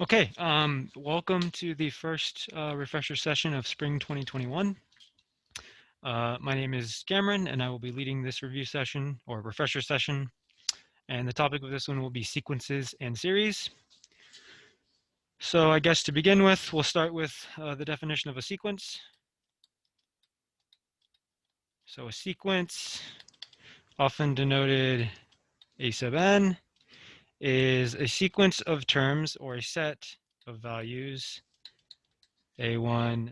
Okay, welcome to the first refresher session of spring 2021. My name is Cameron, and I will be leading this review session or refresher session. And the topic of this one will be sequences and series. So I guess to begin with, we'll start with the definition of a sequence. So a sequence, often denoted A sub n, is a sequence of terms or a set of values A1.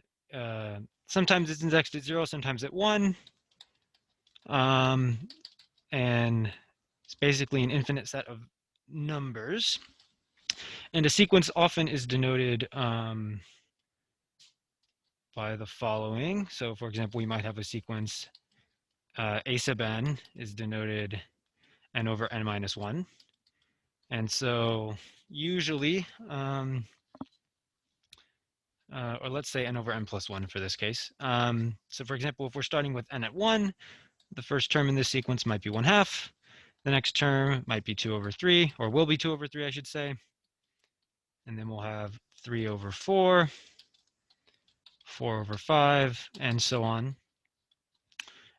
Sometimes it's indexed at 0, sometimes at 1. And it's basically an infinite set of numbers. And a sequence often is denoted by the following. So for example, we might have a sequence A sub n is denoted n over n minus 1. And so usually, or let's say n over n plus 1 for this case. So for example, if we're starting with n at 1, the first term in this sequence might be 1/2. The next term might be 2 over 3, or will be 2 over 3, I should say. And then we'll have 3 over 4, 4 over 5, and so on.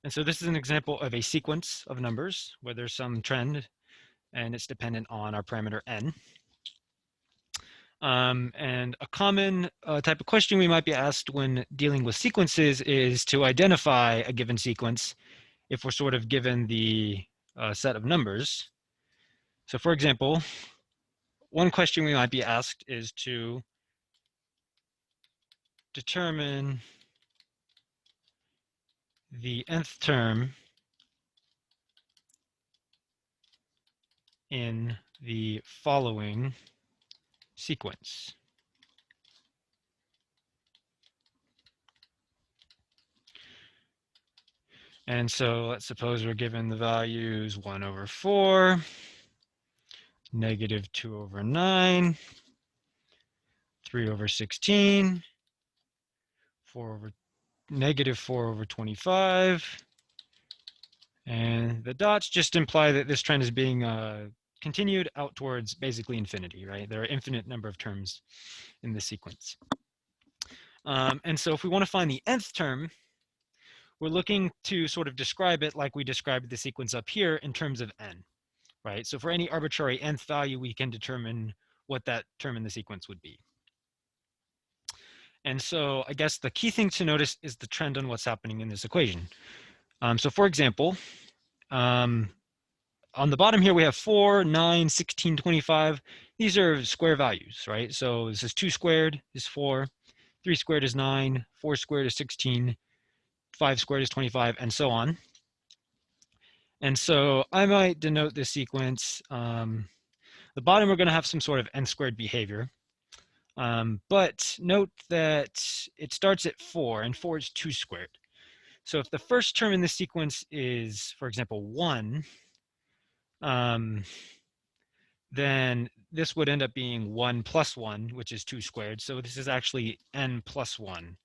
And so this is an example of a sequence of numbers where there's some trend and it's dependent on our parameter n. And a common type of question we might be asked when dealing with sequences is to identify a given sequence if we're sort of given the set of numbers. So for example, one question we might be asked is to determine the nth term in the following sequence. And so let's suppose we're given the values 1 over 4, negative 2 over 9, 3 over 16, negative 4 over 25. And the dots just imply that this trend is being continued out towards basically infinity, right? There are infinite number of terms in this sequence. And so if we want to find the nth term, we're looking to sort of describe it like we described the sequence up here in terms of n, right? So for any arbitrary nth value, we can determine what that term in the sequence would be. And so I guess the key thing to notice is the trend on what's happening in this equation. So for example, on the bottom here, we have 4, 9, 16, 25. These are square values, right? So this is 2 squared is 4, 3 squared is 9, 4 squared is 16, 5 squared is 25, and so on. And so I might denote this sequence. The bottom, we're going to have some sort of n squared behavior. But note that it starts at 4, and 4 is 2 squared. So if the first term in this sequence is, for example, 1, then this would end up being 1 plus 1, which is 2 squared. So this is actually n plus 1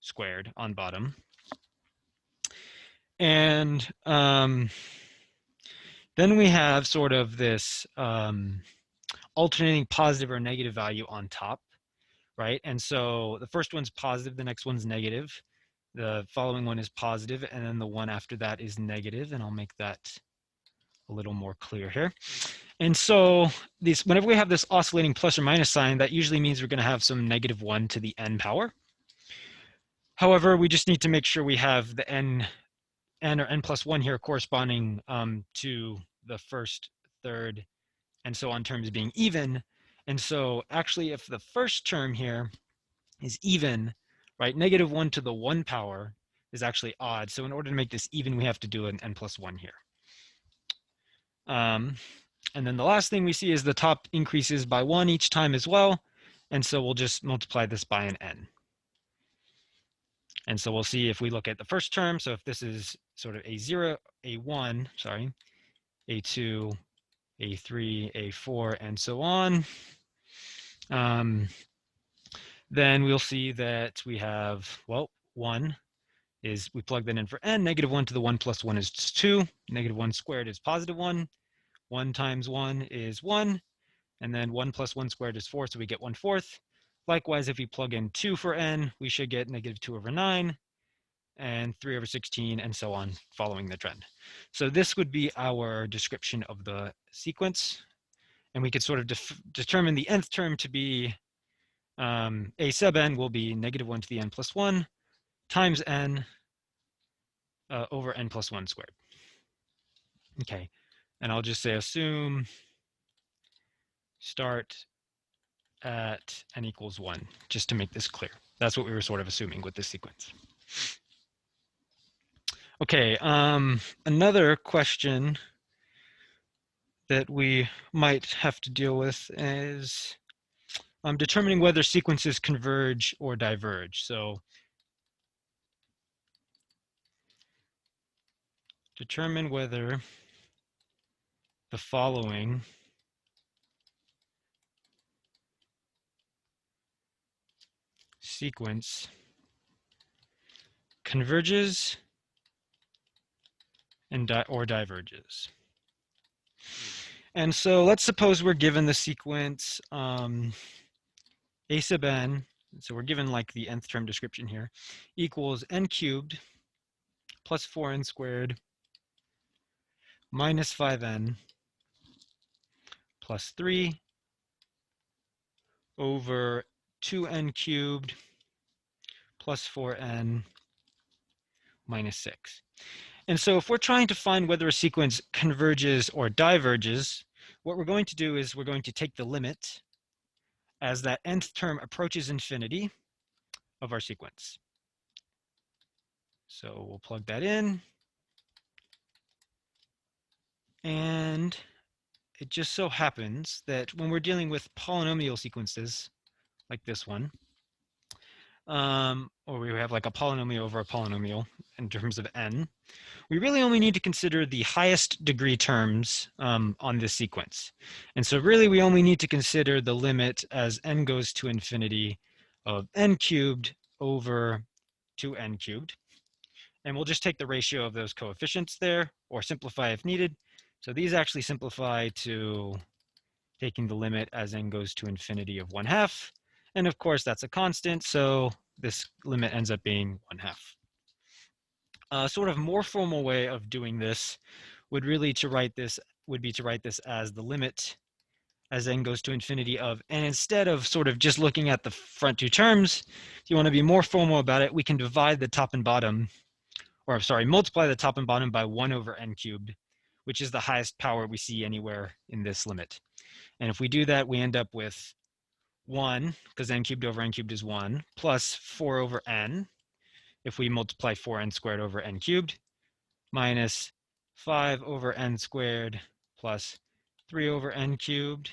squared on bottom. And then we have sort of this alternating positive or negative value on top, right? And so the first one's positive, the next one's negative. The following one is positive, and then the one after that is negative, and I'll make that a little more clear here. And so whenever we have this oscillating plus or minus sign, that usually means we're going to have some negative 1 to the n power. However, we just need to make sure we have the n or n plus 1 here corresponding to the first, third, and so on terms being even. And so actually, if the first term here is even, right, negative 1 to the 1 power is actually odd. So in order to make this even, we have to do an n plus 1 here. And then the last thing we see is the top increases by 1 each time as well. And so we'll just multiply this by an n. And so we'll see if we look at the first term. So if this is sort of A0, A1, sorry, A2, A3, A4, and so on, then we'll see that we have, well, 1 is, we plug that in for n, negative 1 to the 1 plus 1 is 2, negative 1 squared is positive 1, 1 times 1 is 1, And then 1 plus 1 squared is 4, so we get 1/4. Likewise, if we plug in 2 for n, we should get -2/9 and 3/16, and so on, following the trend. So this would be our description of the sequence. And we could sort of determine the nth term to be a sub n will be -1 to the n plus 1 times n over n plus 1 squared. Okay, and I'll just say assume start at n equals 1, just to make this clear. That's what we were sort of assuming with this sequence. Okay, another question that we might have to deal with is determining whether sequences converge or diverge. So determine whether the following sequence converges and or diverges. And so let's suppose we're given the sequence a sub n, so we're given like the nth term description here, equals n cubed plus 4n squared minus 5n plus 3 over 2n cubed plus 4n minus 6. And so if we're trying to find whether a sequence converges or diverges, what we're going to do is we're going to take the limit as that nth term approaches infinity of our sequence. So we'll plug that in. And it just so happens that when we're dealing with polynomial sequences like this one, or we have like a polynomial over a polynomial in terms of n, we really only need to consider the highest degree terms on this sequence. And so really we only need to consider the limit as n goes to infinity of n cubed over 2n cubed. And we'll just take the ratio of those coefficients there, or simplify if needed. So these actually simplify to taking the limit as n goes to infinity of 1/2. And of course, that's a constant, so this limit ends up being 1/2. A sort of more formal way of doing this would be to write this as the limit as n goes to infinity of, and instead of sort of just looking at the front two terms, if you want to be more formal about it, we can divide the top and bottom, or sorry, multiply the top and bottom by 1 over n cubed, which is the highest power we see anywhere in this limit. And if we do that, we end up with 1, because n cubed over n cubed is 1, plus 4 over n, if we multiply 4n squared over n cubed, minus 5 over n squared plus 3 over n cubed,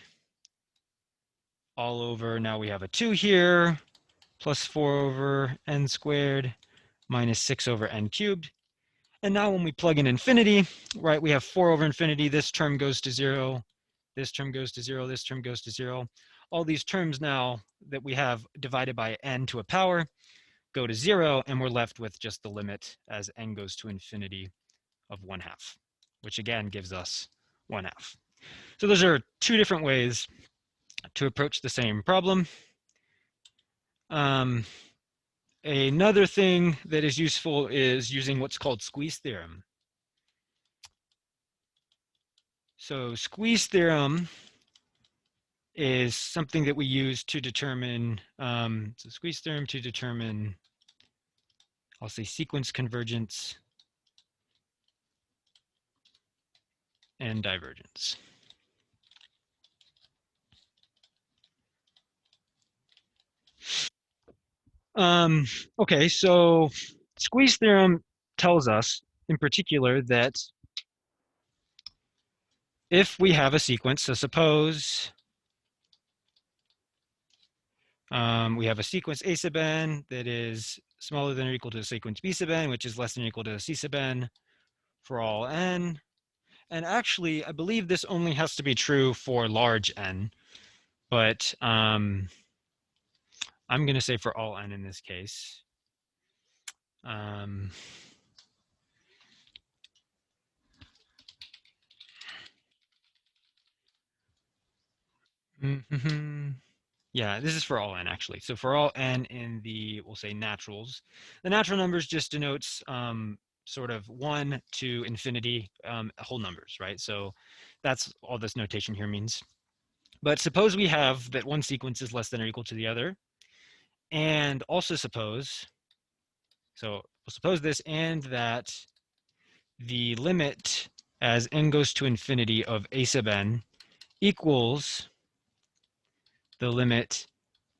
all over, now we have a 2 here, plus 4 over n squared, minus 6 over n cubed. And now when we plug in infinity, right, we have 4 over infinity, this term goes to 0, this term goes to 0, this term goes to 0. All these terms now that we have divided by n to a power go to 0, and we're left with just the limit as n goes to infinity of 1/2, which again gives us 1/2. So those are two different ways to approach the same problem. Another thing that is useful is using what's called squeeze theorem. So squeeze theorem is something that we use to determine, so squeeze theorem to determine, I'll say sequence convergence and divergence. Okay, so squeeze theorem tells us in particular that if we have a sequence, so suppose we have a sequence A sub n that is smaller than or equal to a sequence B sub n, which is less than or equal to C sub n for all n. And actually, I believe this only has to be true for large n, but I'm going to say for all n in this case. Mm-hmm. Yeah, this is for all n actually. So for all n in the, we'll say naturals, the natural numbers just denotes sort of 1 to infinity whole numbers, right? So that's all this notation here means. But suppose we have that one sequence is less than or equal to the other, and also suppose, so we'll suppose this and that the limit as n goes to infinity of a sub n equals the limit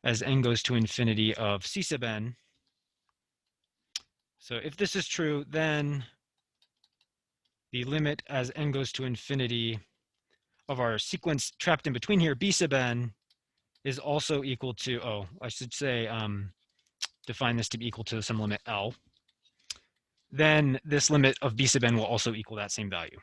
as n goes to infinity of c sub n. So if this is true, then the limit as n goes to infinity of our sequence trapped in between here, b sub n, is also equal to, oh, I should say, define this to be equal to some limit L. Then this limit of b sub n will also equal that same value.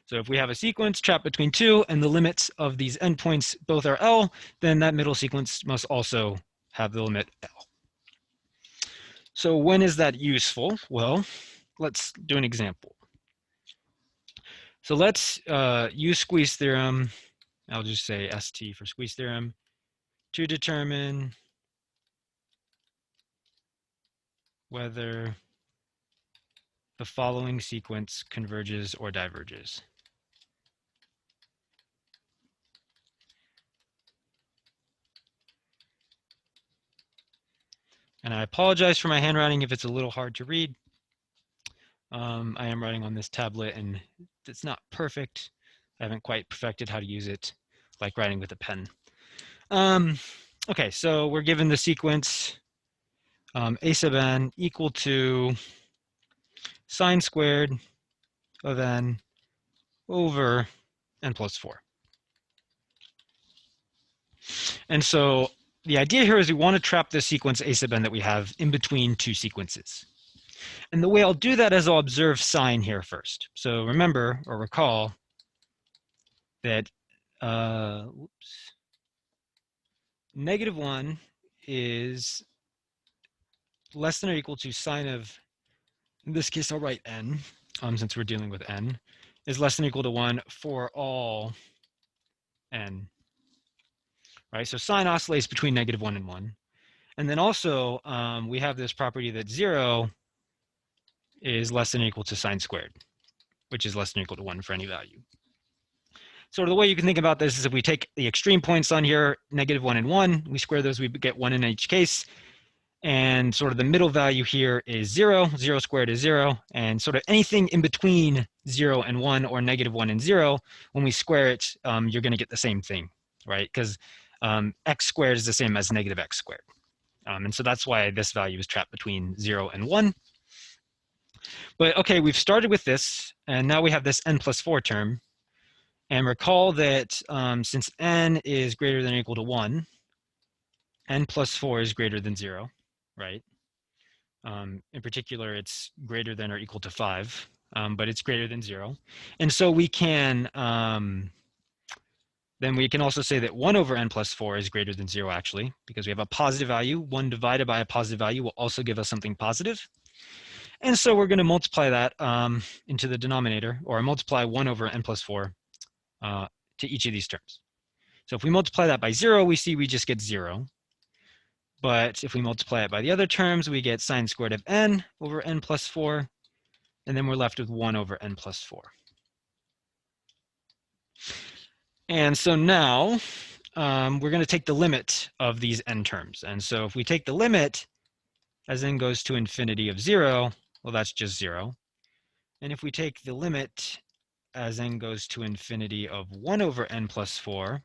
So if we have a sequence trapped between two and the limits of these endpoints both are L, then that middle sequence must also have the limit L. So when is that useful? Well, let's do an example. So let's use squeeze theorem. I'll just say ST for squeeze theorem to determine whether the following sequence converges or diverges. And I apologize for my handwriting if it's a little hard to read. I am writing on this tablet and it's not perfect. I haven't quite perfected how to use it like writing with a pen. Okay, so we're given the sequence a sub n equal to sine squared of n over n plus 4. And so the idea here is we want to trap this sequence a sub n that we have in between two sequences. And the way I'll do that is I'll observe sine here first. So remember or recall that -1 is less than or equal to sine of, in this case I'll write n, since we're dealing with n, is less than or equal to 1 for all n. Right, so sine oscillates between -1 and 1. And then also we have this property that 0 is less than or equal to sine squared, which is less than or equal to 1 for any value. So the way you can think about this is if we take the extreme points on here, -1 and 1, we square those, we get 1 in each case. And sort of the middle value here is 0. 0 squared is 0. And sort of anything in between 0 and 1 or -1 and 0, when we square it, you're going to get the same thing, right? Because x squared is the same as -x squared. And so that's why this value is trapped between 0 and 1. But okay, we've started with this, and now we have this n plus 4 term. And recall that since n is greater than or equal to 1, n plus 4 is greater than 0, right? In particular, it's greater than or equal to 5, but it's greater than 0. And so we can, then we can also say that 1 over n plus 4 is greater than 0, actually, because we have a positive value. 1 divided by a positive value will also give us something positive. And so we're going to multiply that into the denominator, or multiply 1 over n plus 4 to each of these terms. So if we multiply that by 0, we see we just get 0. But if we multiply it by the other terms, we get sine squared of n over n plus 4, and then we're left with 1 over n plus 4. And so now we're going to take the limit of these n terms. And so if we take the limit as n goes to infinity of 0, well, that's just 0. And if we take the limit as n goes to infinity of 1 over n plus 4,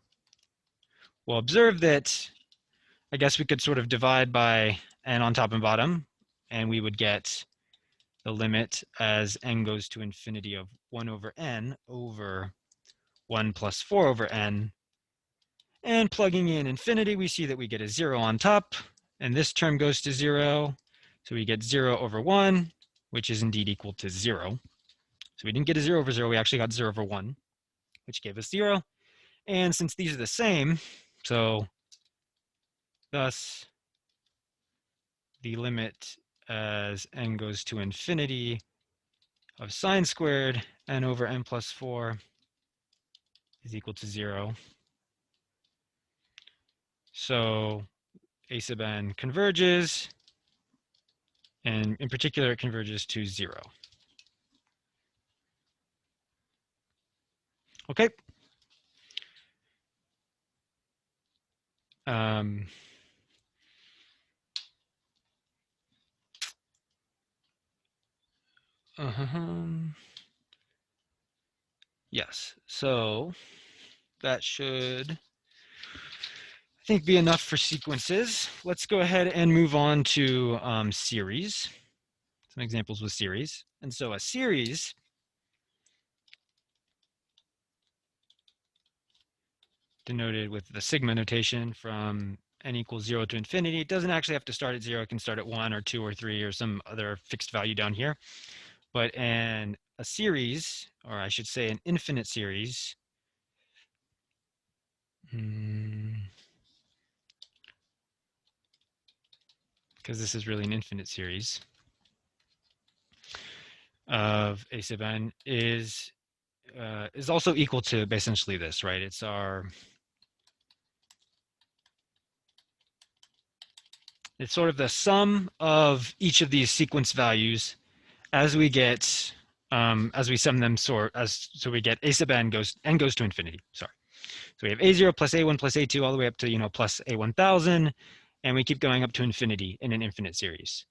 we'll observe that, I guess we could sort of divide by n on top and bottom, and we would get the limit as n goes to infinity of 1 over n over 1 plus 4 over n. And plugging in infinity, we see that we get a 0 on top, and this term goes to 0. So we get 0 over 1, which is indeed equal to 0. So we didn't get a 0 over 0, we actually got 0 over 1, which gave us 0. And since these are the same, so thus the limit as n goes to infinity of sine squared n over n plus 4 is equal to 0. So a sub n converges, and in particular, it converges to 0. Okay. Um, yes. So that should, I think, be enough for sequences. Let's go ahead and move on to series. Some examples with series. And so a series denoted with the sigma notation from n equals 0 to infinity. It doesn't actually have to start at 0. It can start at 1 or 2 or 3 or some other fixed value down here. But a series, or I should say an infinite series, because this is really an infinite series of a sub n is also equal to essentially this, right? It's sort of the sum of each of these sequence values as we sum them, so we get a sub n goes to infinity. Sorry. So we have a0 plus a1 plus a2 all the way up to plus a1000, and we keep going up to infinity in an infinite series.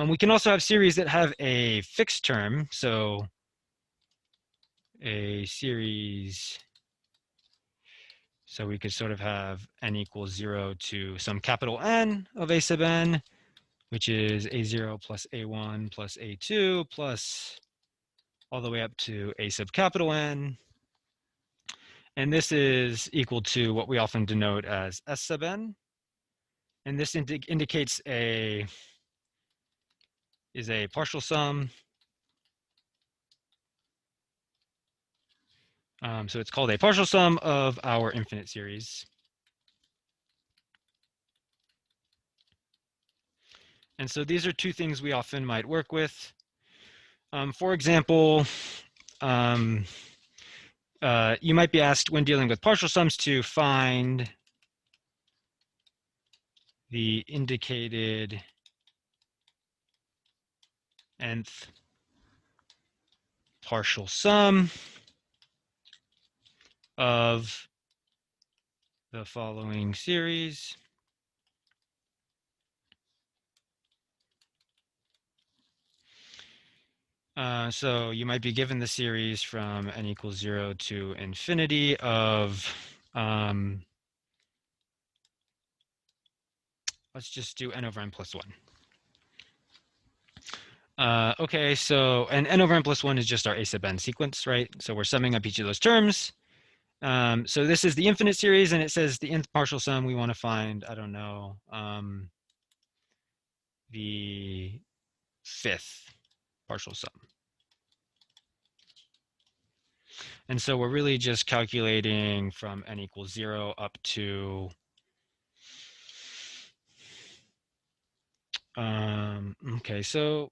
We can also have series that have a fixed term. So a series, so we could sort of have n equals 0 to some capital N of a sub n, which is a0 plus a1 plus a2 plus all the way up to a sub capital N. And this is equal to what we often denote as S sub n. And this indicates a partial sum. So it's called a partial sum of our infinite series. And so these are two things we often might work with. For example, you might be asked when dealing with partial sums to find the indicated nth partial sum of the following series. So you might be given the series from n equals 0 to infinity of, let's just do n over n plus 1. Okay, so and n over n plus 1 is just our a sub n sequence, right? So we're summing up each of those terms. So this is the infinite series, and it says the nth partial sum. We want to find, I don't know, the fifth partial sum. And so we're really just calculating from n equals 0 up to, okay, so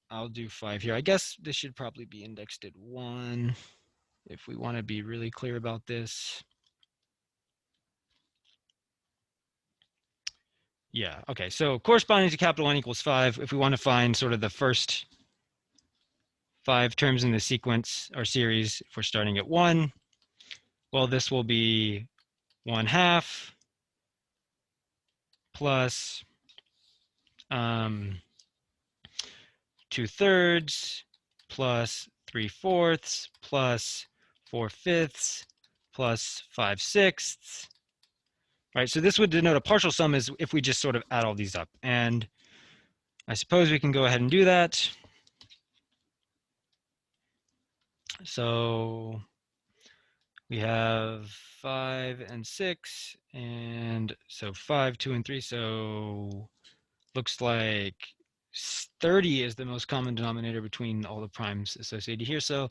I'll do 5 here. I guess this should probably be indexed at 1 if we want to be really clear about this. Yeah, okay, so corresponding to capital N equals 5, if we want to find sort of the first 5 terms in the sequence or series, if we're starting at 1, well, this will be 1/2 plus 2/3 plus 3/4 plus 4/5 plus 5/6. Right, so this would denote a partial sum is if we just sort of add all these up. And I suppose we can go ahead and do that. So we have 5 and 6, and so 5, 2, and 3. So looks like 30 is the most common denominator between all the primes associated here. So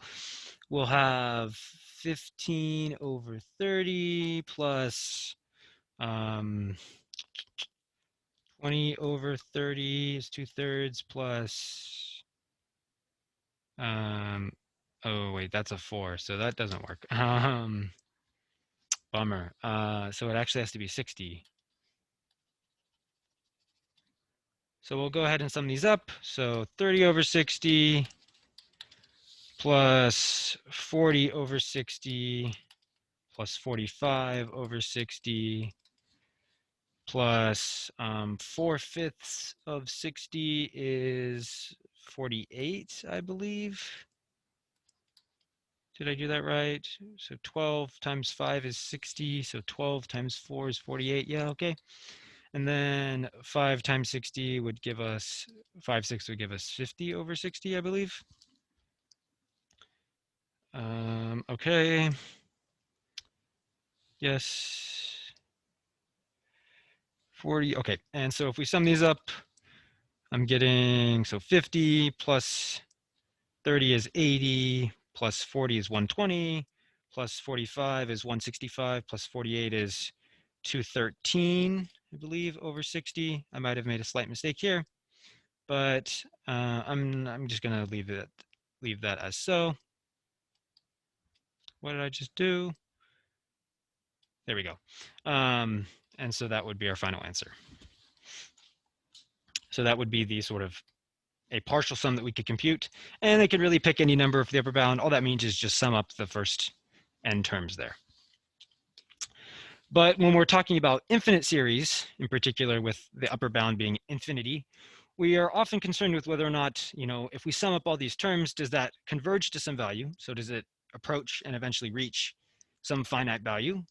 we'll have 15 over 30 plus 20 over 30 is 2/3 plus, oh wait, that's a 4, so that doesn't work. Bummer. So it actually has to be 60. So we'll go ahead and sum these up. So 30 over 60 plus 40 over 60 plus 45 over 60 plus 4/5 of 60 is 48, I believe. Did I do that right? So 12 times 5 is 60. So 12 times 4 is 48. Yeah, okay. And then 5 times 60 would give us, 5/6 would give us 50 over 60, I believe. Okay. Yes. 40. Okay. And so if we sum these up, I'm getting, so 50 plus 30 is 80, plus 40 is 120, plus 45 is 165, plus 48 is 213, I believe, over 60. I might have made a slight mistake here, but I'm just gonna leave that as so. What did I just do? There we go. And so that would be our final answer. So that would be the sort of a partial sum that we could compute, and they could really pick any number for the upper bound. All that means is just sum up the first n terms there. But when we're talking about infinite series, in particular with the upper bound being infinity, we are often concerned with whether or not, if we sum up all these terms, does that converge to some value? So does it approach and eventually reach some finite value?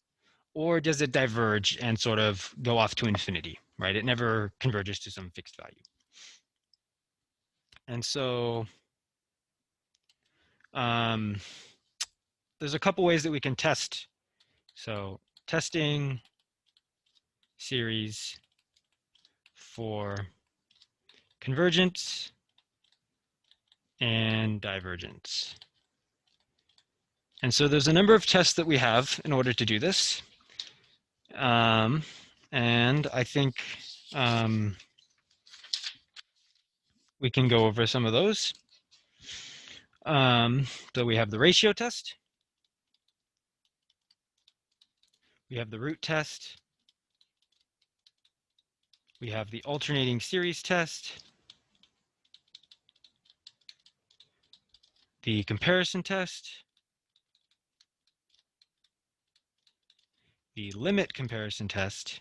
Or does it diverge and sort of go off to infinity, right? It never converges to some fixed value. And so there's a couple ways that we can test. So testing series for convergence and divergence. And so there's a number of tests that we have in order to do this. And I think we can go over some of those. So we have the ratio test. We have the root test. We have the alternating series test. The comparison test. The limit comparison test.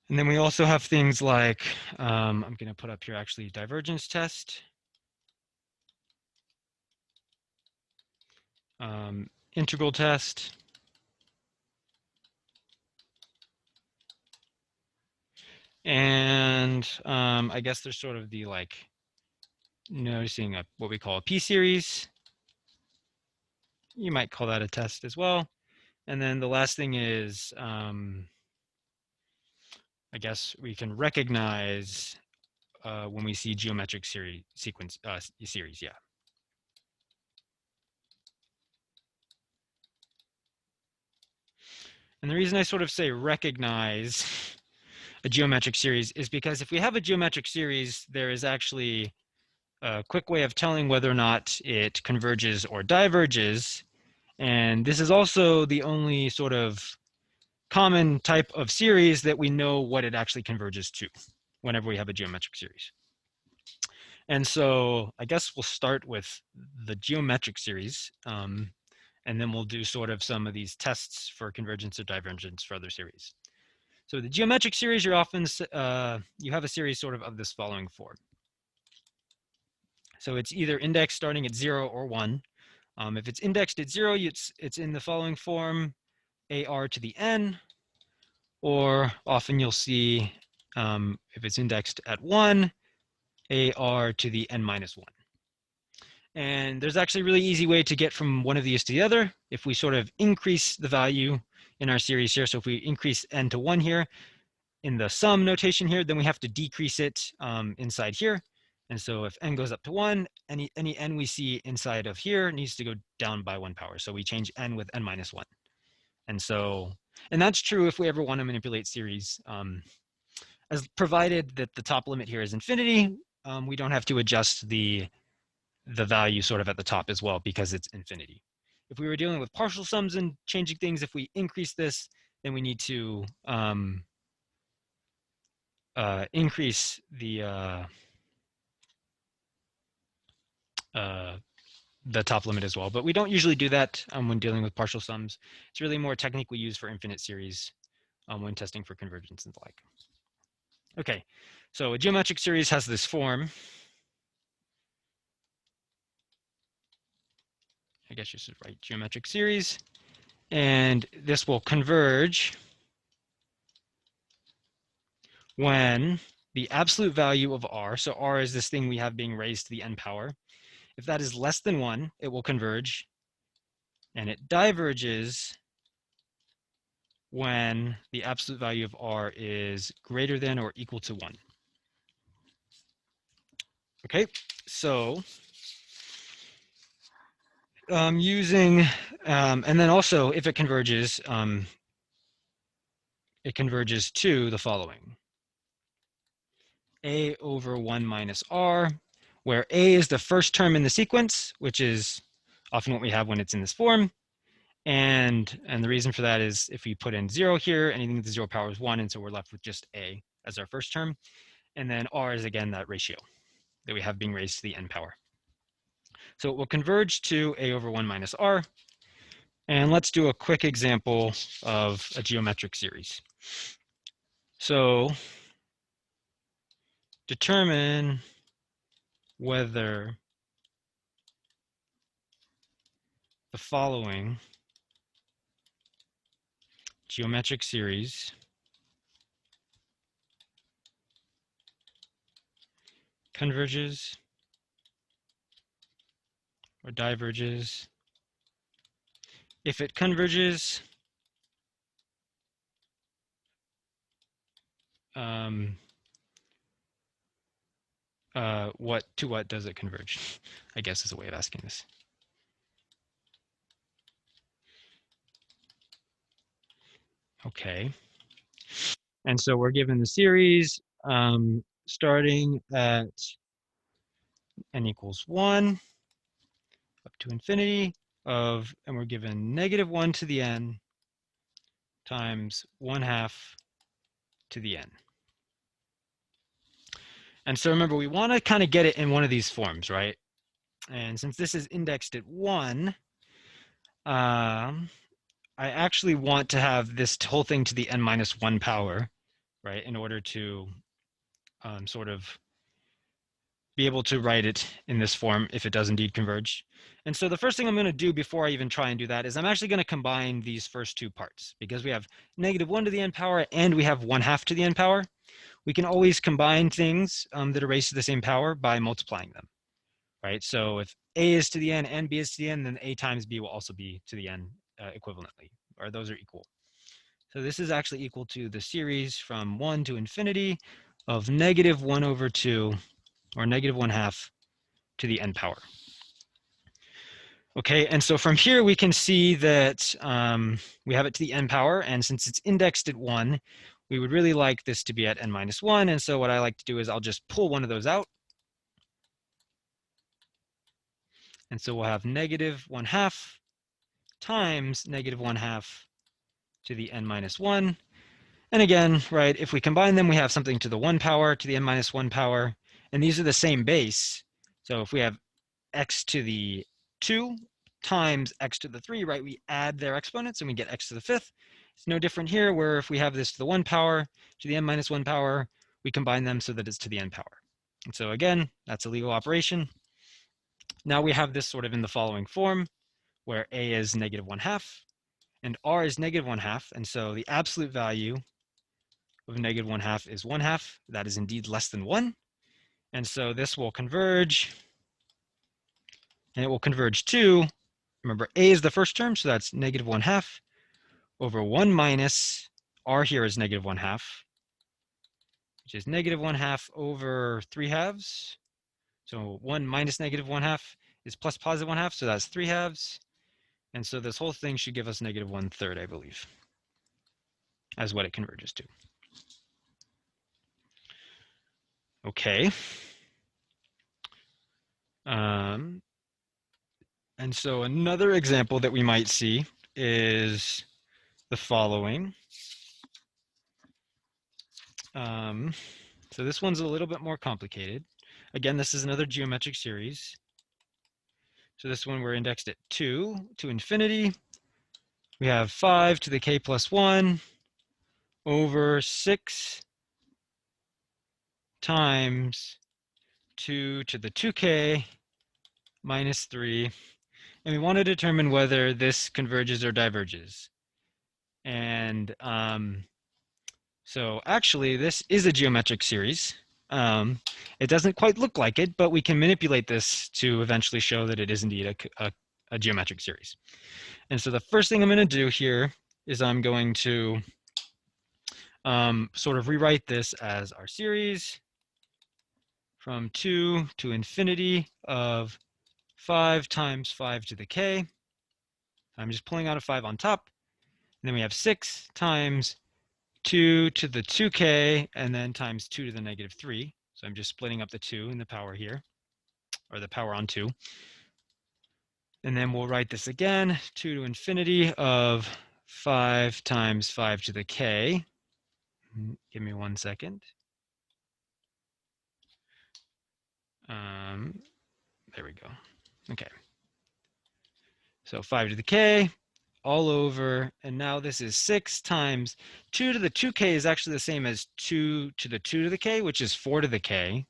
And then we also have things like, I'm going to put up here actually divergence test, integral test, and I guess there's sort of the noticing what we call a p-series. You might call that a test as well. And then the last thing is, I guess we can recognize when we see geometric series, yeah. And the reason I sort of say recognize a geometric series is because if we have a geometric series, there is actually a quick way of telling whether or not it converges or diverges. And this is also the only sort of common type of series that we know what it actually converges to whenever we have a geometric series. And so I guess we'll start with the geometric series, and then we'll do sort of some of these tests for convergence or divergence for other series. So the geometric series, you're often, you have a series sort of this following form. So it's either indexed starting at 0 or 1. If it's indexed at 0, it's in the following form, AR to the n, or often you'll see if it's indexed at 1, AR to the n minus 1. And there's actually a really easy way to get from one of these to the other. If we sort of increase the value in our series here, so if we increase n to 1 here, in the sum notation here, then we have to decrease it inside here. And so if n goes up to 1, any n we see inside of here needs to go down by 1 power. So we change n with n minus 1. And that's true if we ever want to manipulate series. As provided that the top limit here is infinity, we don't have to adjust the the value sort of at the top as well because it's infinity. If we were dealing with partial sums and changing things, if we increase this, then we need to increase the top limit as well. But we don't usually do that when dealing with partial sums. It's really more technique we use for infinite series when testing for convergence and the like. Okay, so a geometric series has this form. I guess you should write geometric series. And this will converge when the absolute value of r, so r is this thing we have being raised to the n power, if that is less than 1, it will converge, and it diverges when the absolute value of r is greater than or equal to 1. Okay, so using, and then also if it converges to the following. A over 1 minus r, where a is the first term in the sequence, which is often what we have when it's in this form. And the reason for that is if we put in 0 here, anything to the 0 power is 1, and so we're left with just a as our first term. And then r is, again, that ratio that we have being raised to the n power. So it will converge to a over 1 minus r. And let's do a quick example of a geometric series. So determine whether the following geometric series converges or diverges. If it converges, what does it converge? I guess is a way of asking this. Okay. And so we're given the series starting at n equals 1 up to infinity of, and we're given -1 to the n times 1/2 to the n. And so remember, we want to kind of get it in one of these forms, right? And since this is indexed at 1, I actually want to have this whole thing to the n minus 1 power, right, in order to sort of be able to write it in this form if it does indeed converge. And so the first thing I'm going to do before I even try and do that is I'm actually going to combine these first two parts because we have -1 to the n power and we have 1/2 to the n power. We can always combine things that are raised to the same power by multiplying them, right? So if a is to the n and b is to the n, then a times b will also be to the n equivalently, or those are equal. So this is actually equal to the series from 1 to infinity of -1 over 2, or -1/2 to the n power. Okay, and so from here we can see that we have it to the n power, and since it's indexed at 1, we would really like this to be at n minus 1, and so what I like to do is I'll just pull one of those out. And so we'll have -1/2 times -1/2 to the n minus 1. And again, right, if we combine them, we have something to the 1 power, to the n minus 1 power, and these are the same base. So if we have x to the 2 times x to the 3, right, we add their exponents and we get x to the 5th. It's no different here, where if we have this to the 1 power, to the n minus 1 power, we combine them so that it's to the n power. And so again, that's a legal operation. Now we have this sort of in the following form, where a is -1/2 and r is -1/2. And so the absolute value of -1/2 is 1/2. That is indeed less than 1. And so this will converge, and it will converge to, remember, a is the first term, so that's -1/2 over 1 minus, r here is -1/2, which is -1/2 over 3/2. So 1 minus -1/2 is plus +1/2, so that's 3/2. And so this whole thing should give us -1/3, I believe, as what it converges to. Okay. And so another example that we might see is the following. So this one's a little bit more complicated. Again, this is another geometric series. So this one we're indexed at 2 to infinity. We have 5 to the k plus 1 over 6 times 2 to the 2k minus 3. And we want to determine whether this converges or diverges. And so actually, this is a geometric series. It doesn't quite look like it, but we can manipulate this to eventually show that it is indeed a geometric series. And so the first thing I'm going to do here is I'm going to sort of rewrite this as our series from 2 to infinity of 5 times 5 to the k. I'm just pulling out a 5 on top. And then we have 6 times 2 to the 2k, and then times 2 to the negative 3. So I'm just splitting up the 2 in the power here, or the power on 2. And then we'll write this again, 2 to infinity of 5 times 5 to the k. Give me 1 second. There we go. Okay. So 5 to the k, all over, and now this is 6 times 2 to the 2k is actually the same as 2 to the 2 to the k, which is 4 to the k.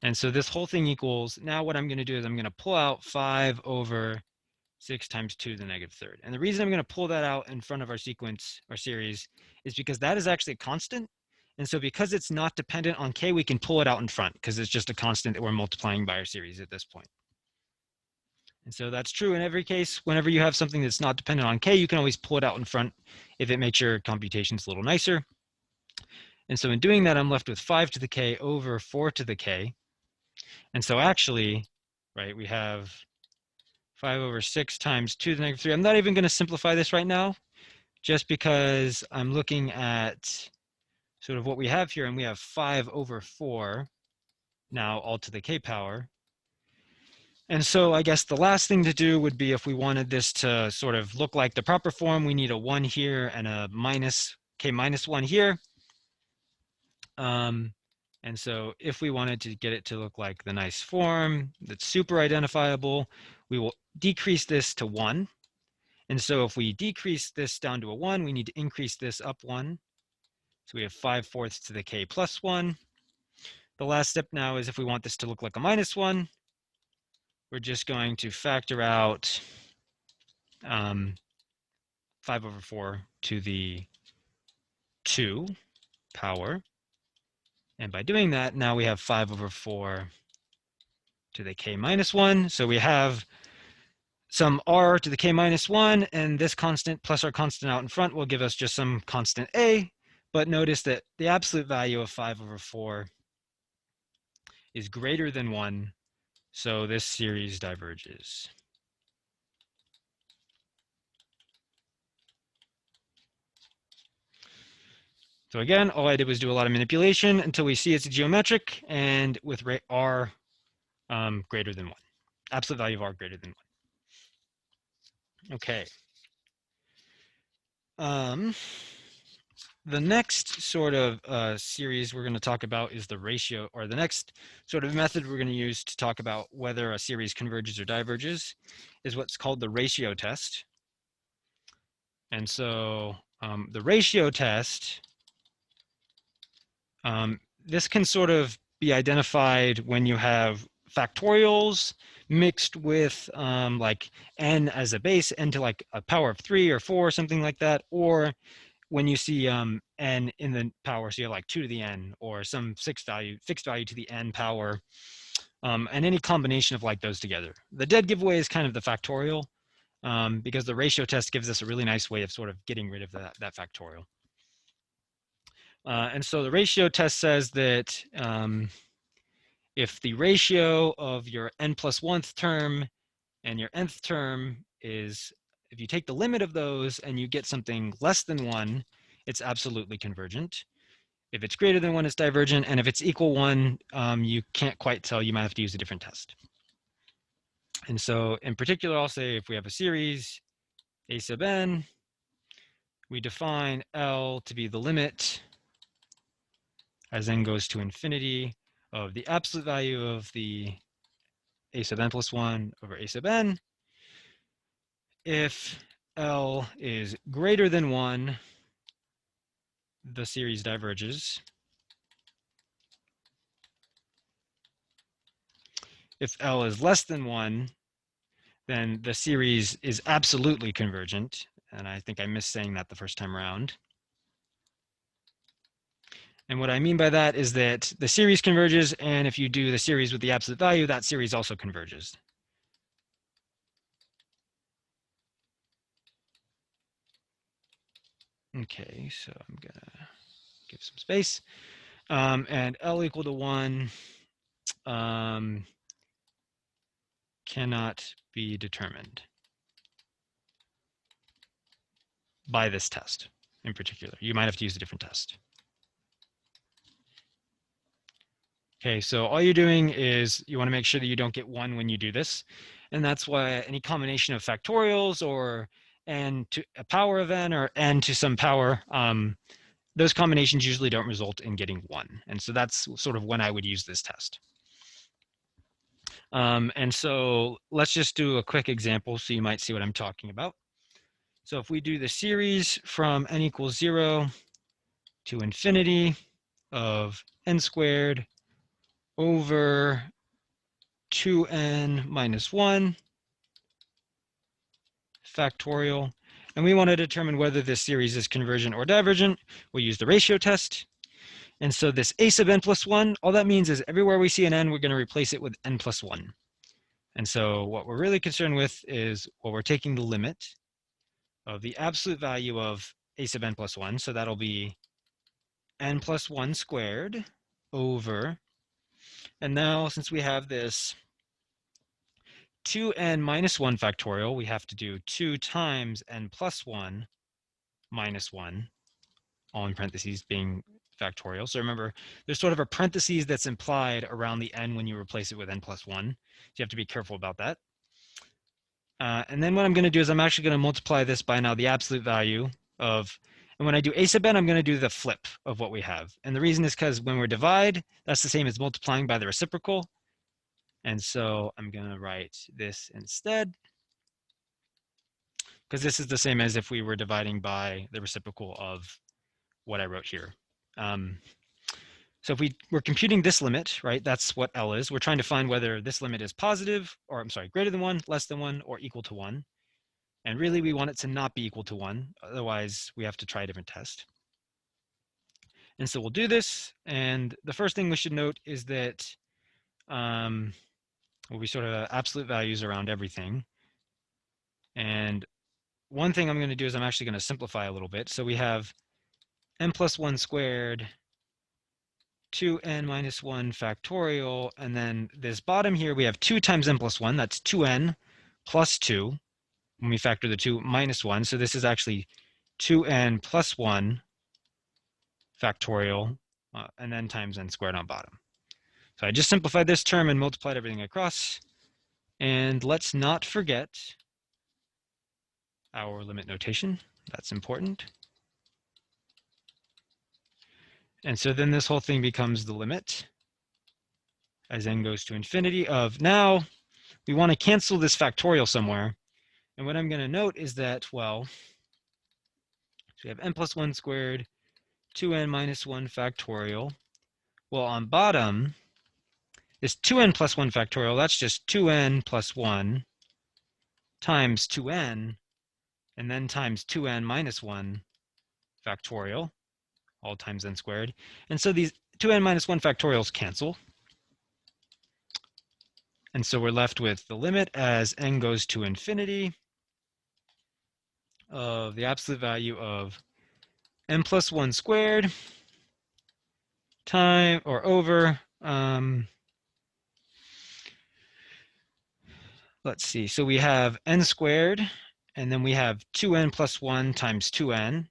And so this whole thing equals, now what I'm going to do is I'm going to pull out 5 over 6 times 2 to the negative third. And the reason I'm going to pull that out in front of our sequence, our series, is because that is actually a constant. And so because it's not dependent on k, we can pull it out in front because it's just a constant that we're multiplying by our series at this point. And so that's true in every case. Whenever you have something that's not dependent on k, you can always pull it out in front if it makes your computations a little nicer. And so in doing that, I'm left with 5 to the k over 4 to the k. And so actually, right, we have 5 over 6 times 2 to the negative 3. I'm not even going to simplify this right now, just because I'm looking at sort of what we have here, and we have 5 over 4 now all to the k power. And so I guess the last thing to do would be, if we wanted this to sort of look like the proper form, we need a 1 here and a minus k minus 1 here. And so if we wanted to get it to look like the nice form that's super identifiable, we will decrease this to 1. And so if we decrease this down to a 1, we need to increase this up 1. So we have 5/4 to the k plus 1. The last step now is, if we want this to look like a minus 1, we're just going to factor out 5 over 4 to the 2 power. And by doing that, now we have 5 over 4 to the k minus 1. So we have some r to the k minus 1, and this constant plus our constant out in front will give us just some constant a. But notice that the absolute value of 5 over 4 is greater than 1, so this series diverges. So again, all I did was do a lot of manipulation until we see it's geometric, and with r greater than 1. Absolute value of r greater than 1. Okay. The next sort of series we're going to talk about is the ratio, or the next sort of method we're going to use to talk about whether a series converges or diverges is what's called the ratio test. And so the ratio test, this can sort of be identified when you have factorials mixed with like n as a base, n to like a power of 3 or 4 or something like that, or when you see n in the power, so you have like 2 to the n, or some fixed value to the n power, and any combination of like those together. The dead giveaway is kind of the factorial, because the ratio test gives us a really nice way of sort of getting rid of that factorial. And so the ratio test says that if the ratio of your n plus 1th term and your nth term is, if you take the limit of those and you get something less than 1, it's absolutely convergent. If it's greater than 1, it's divergent. And if it's equal 1, you can't quite tell. You might have to use a different test. And so in particular, I'll say if we have a series, a sub n, we define L to be the limit as n goes to infinity of the absolute value of the a sub n plus 1 over a sub n. If L is greater than 1, the series diverges. If L is less than 1, then the series is absolutely convergent. And I think I missed saying that the first time around. And what I mean by that is that the series converges, and if you do the series with the absolute value, that series also converges. Okay, so I'm gonna give some space. And L equal to 1 cannot be determined by this test in particular. You might have to use a different test. Okay, so all you're doing is you want to make sure that you don't get 1 when you do this. And that's why any combination of factorials or n to a power of n or n to some power, those combinations usually don't result in getting 1. And so that's sort of when I would use this test. And so let's just do a quick example so you might see what I'm talking about. So if we do the series from n equals 0 to infinity of n squared over 2n minus 1 factorial, and we want to determine whether this series is convergent or divergent, we'll use the ratio test. And so this a sub n plus 1, all that means is everywhere we see an n, we're going to replace it with n plus 1. And so what we're really concerned with is, well, we're taking the limit of the absolute value of a sub n plus 1, so that'll be n plus 1 squared over, and now since we have this 2n minus 1 factorial, we have to do 2 times n plus 1 minus 1, all in parentheses being factorial. So remember, there's sort of a parentheses that's implied around the n when you replace it with n plus 1. So you have to be careful about that. And then what I'm going to do is I'm actually going to multiply this by now the absolute value of, and when I do a sub n, I'm going to do the flip of what we have. And the reason is because when we're divide, that's the same as multiplying by the reciprocal. And so I'm going to write this instead, because this is the same as if we were dividing by the reciprocal of what I wrote here. So if we're computing this limit, right, that's what L is. We're trying to find whether this limit is positive, or I'm sorry, greater than 1, less than 1, or equal to 1. And really, we want it to not be equal to 1. Otherwise, we have to try a different test. And so we'll do this. And the first thing we should note is that we sort of absolute values around everything. And one thing I'm going to do is I'm actually going to simplify a little bit. So we have n plus 1 squared, 2n minus 1 factorial, and then this bottom here, we have 2 times n plus 1. That's 2n plus 2 when we factor the 2 minus 1. So this is actually 2n plus 1 factorial, and then times n squared on bottom. So I just simplified this term and multiplied everything across. And let's not forget our limit notation. That's important. And so then this whole thing becomes the limit as n goes to infinity of, now we want to cancel this factorial somewhere. And what I'm going to note is that, well, so we have n plus 1 squared, 2n minus 1 factorial. Well, on bottom, this 2n plus 1 factorial, that's just 2n plus 1 times 2n, and then times 2n minus 1 factorial, all times n squared. And so these 2n minus 1 factorials cancel. And so we're left with the limit as n goes to infinity of the absolute value of n plus 1 squared time or over, let's see, so we have n squared, and then we have 2n plus 1 times 2n.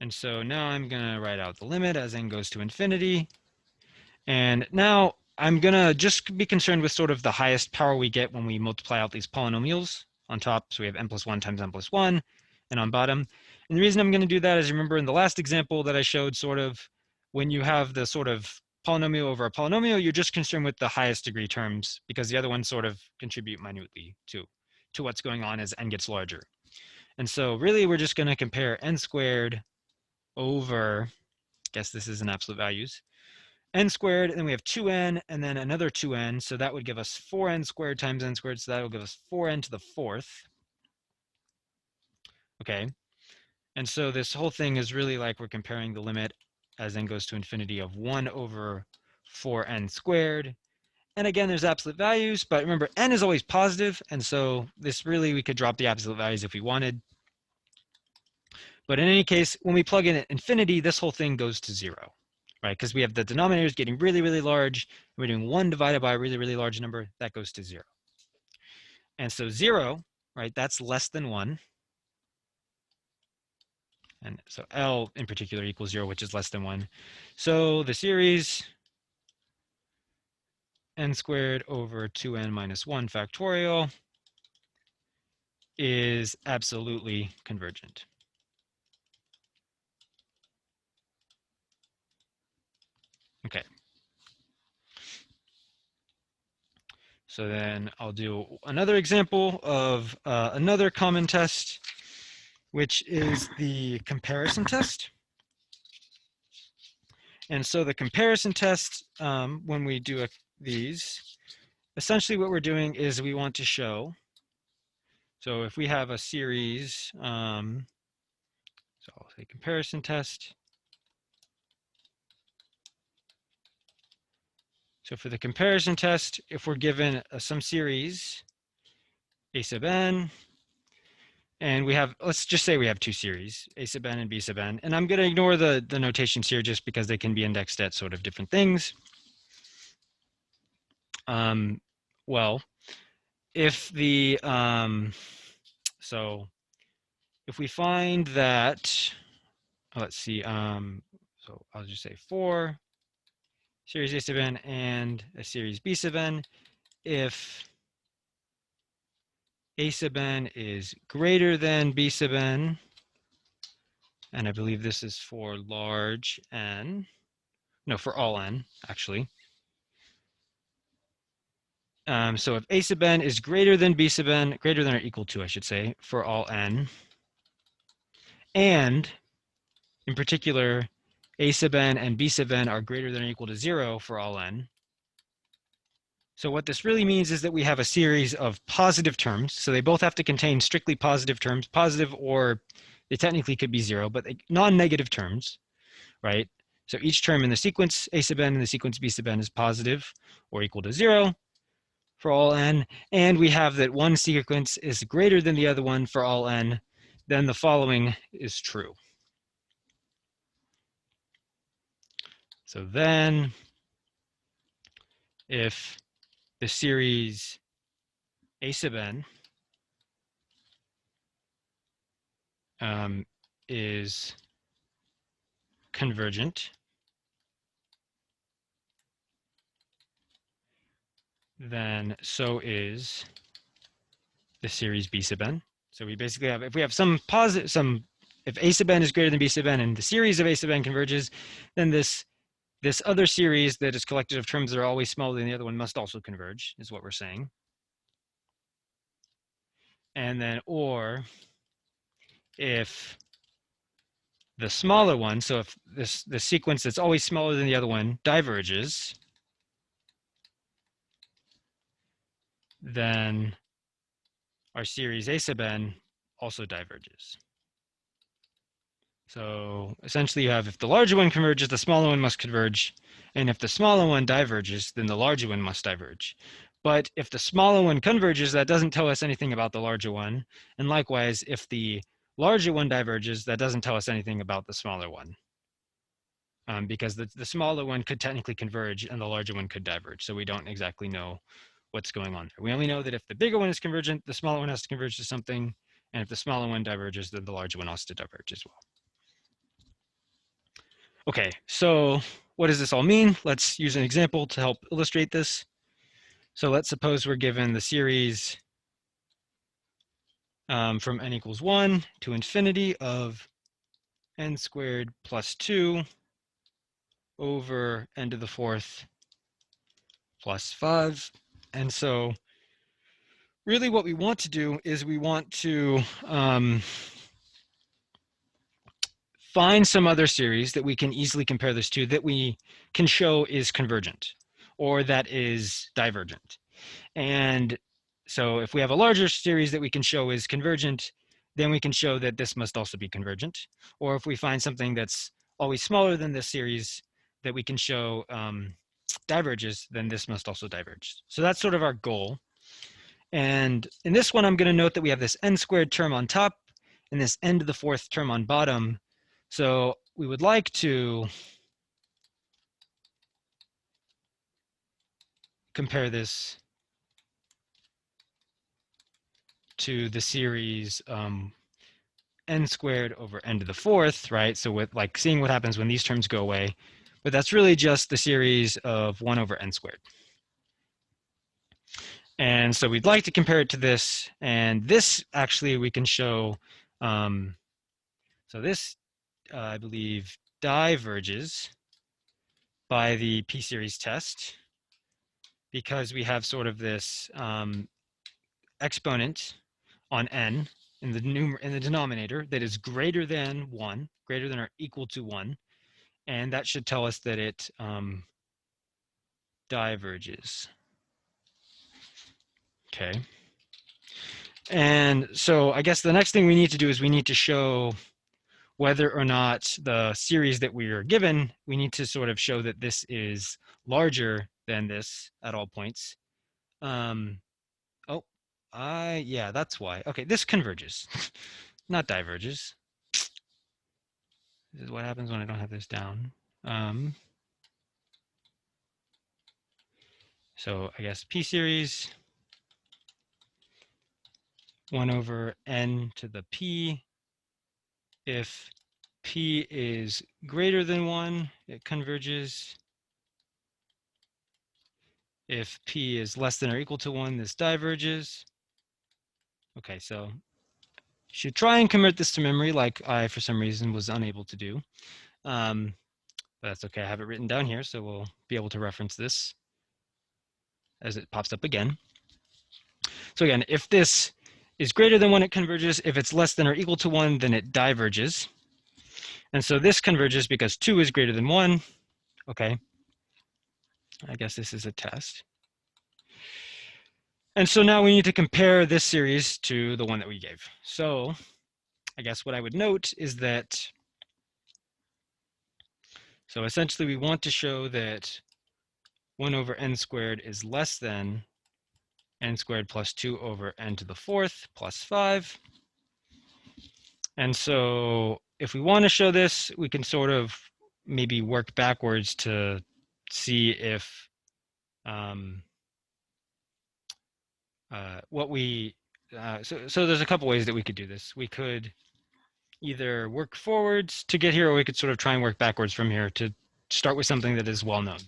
And so now I'm going to write out the limit as n goes to infinity. And now I'm going to just be concerned with sort of the highest power we get when we multiply out these polynomials on top. So we have n plus 1 times n plus 1, and on bottom. And the reason I'm going to do that is, remember in the last example that I showed, sort of when you have the sort of polynomial over a polynomial, you're just concerned with the highest degree terms because the other ones sort of contribute minutely to what's going on as n gets larger. And so really we're just going to compare n squared over, I guess this is in absolute values, n squared, and then we have 2n, and then another 2n, so that would give us 4n squared times n squared, so that will give us 4n to the fourth. Okay, and so this whole thing is really like we're comparing the limit as n goes to infinity of 1 over 4n squared. And again, there's absolute values, but remember, n is always positive, and so this really, we could drop the absolute values if we wanted. But in any case, when we plug in infinity, this whole thing goes to 0, right? Because we have the denominators getting really, really large. And we're doing 1 divided by a really, really large number. That goes to 0. And so 0, right, that's less than 1. And so L in particular equals 0, which is less than 1. So the series n squared over 2n minus 1 factorial is absolutely convergent. Okay. So then I'll do another example of another common test, which is the comparison test. And so the comparison test, when we do these, essentially what we're doing is we want to show, so if we have a series, so I'll say comparison test. So for the comparison test, if we're given some series, a sub n, and we have, let's just say we have two series, a sub n and b sub n, and I'm going to ignore the notations here just because they can be indexed at sort of different things. Well, if the, so if we find that, let's see, so I'll just say for series a sub n and a series b sub n, if a sub n is greater than b sub n, and I believe this is for large n, no, for all n, actually. So if a sub n is greater than b sub n, greater than or equal to, I should say, for all n, and in particular, a sub n and b sub n are greater than or equal to 0 for all n. So what this really means is that we have a series of positive terms. So they both have to contain strictly positive terms, positive, or they technically could be 0, but non-negative terms, right? So each term in the sequence a sub n and the sequence b sub n is positive or equal to 0 for all n. And we have that one sequence is greater than the other one for all n. Then the following is true. So then if the series a sub n is convergent, then so is the series b sub n. So we basically have, if we have some positive, if a sub n is greater than b sub n and the series of a sub n converges, then this other series that is collected of terms that are always smaller than the other one must also converge, is what we're saying. And then, or if the smaller one, so if the sequence that's always smaller than the other one diverges, then our series a sub n also diverges. So essentially you have, if the larger one converges, the smaller one must converge. And if the smaller one diverges, then the larger one must diverge. But if the smaller one converges, that doesn't tell us anything about the larger one. And likewise, if the larger one diverges, that doesn't tell us anything about the smaller one. Because the smaller one could technically converge and the larger one could diverge. So we don't exactly know what's going on there. We only know that if the bigger one is convergent, the smaller one has to converge to something. And if the smaller one diverges, then the larger one has to diverge as well. Okay, so what does this all mean? Let's use an example to help illustrate this. So let's suppose we're given the series from n equals 1 to infinity of n squared plus 2 over n to the fourth plus 5. And so really what we want to do is we want to find some other series that we can easily compare this to that we can show is convergent or that is divergent. And so if we have a larger series that we can show is convergent, then we can show that this must also be convergent. Or if we find something that's always smaller than this series that we can show diverges, then this must also diverge. So that's sort of our goal. And in this one, I'm going to note that we have this n squared term on top and this n to the fourth term on bottom. So we would like to compare this to the series n squared over n to the fourth, right? So with like seeing what happens when these terms go away, but that's really just the series of 1 over n squared. And so we'd like to compare it to this, and this actually we can show, so this, I believe, diverges by the p-series test because we have sort of this exponent on n in the denominator that is greater than 1, greater than or equal to 1, and that should tell us that it diverges. Okay. And so I guess the next thing we need to do is we need to show whether or not the series that we are given, we need to sort of show that this is larger than this at all points. Yeah, that's why. Okay, this converges, not diverges. This is what happens when I don't have this down. So I guess p series 1 over n to the p. If p is greater than 1, it converges. If p is less than or equal to 1, this diverges. Okay, so you should try and commit this to memory like I, for some reason, was unable to do. But that's okay. I have it written down here, so we'll be able to reference this as it pops up again. So again, if this is greater than 1, it converges. If it's less than or equal to 1, then it diverges. And so this converges because 2 is greater than 1. Okay. I guess this is a test. And so now we need to compare this series to the one that we gave. So I guess what I would note is that, so essentially we want to show that 1 over n squared is less than n squared plus 2 over n to the fourth plus 5. And so if we want to show this, we can sort of maybe work backwards to see if so there's a couple ways that we could do this. We could either work forwards to get here, or we could sort of try and work backwards from here to start with something that is well known.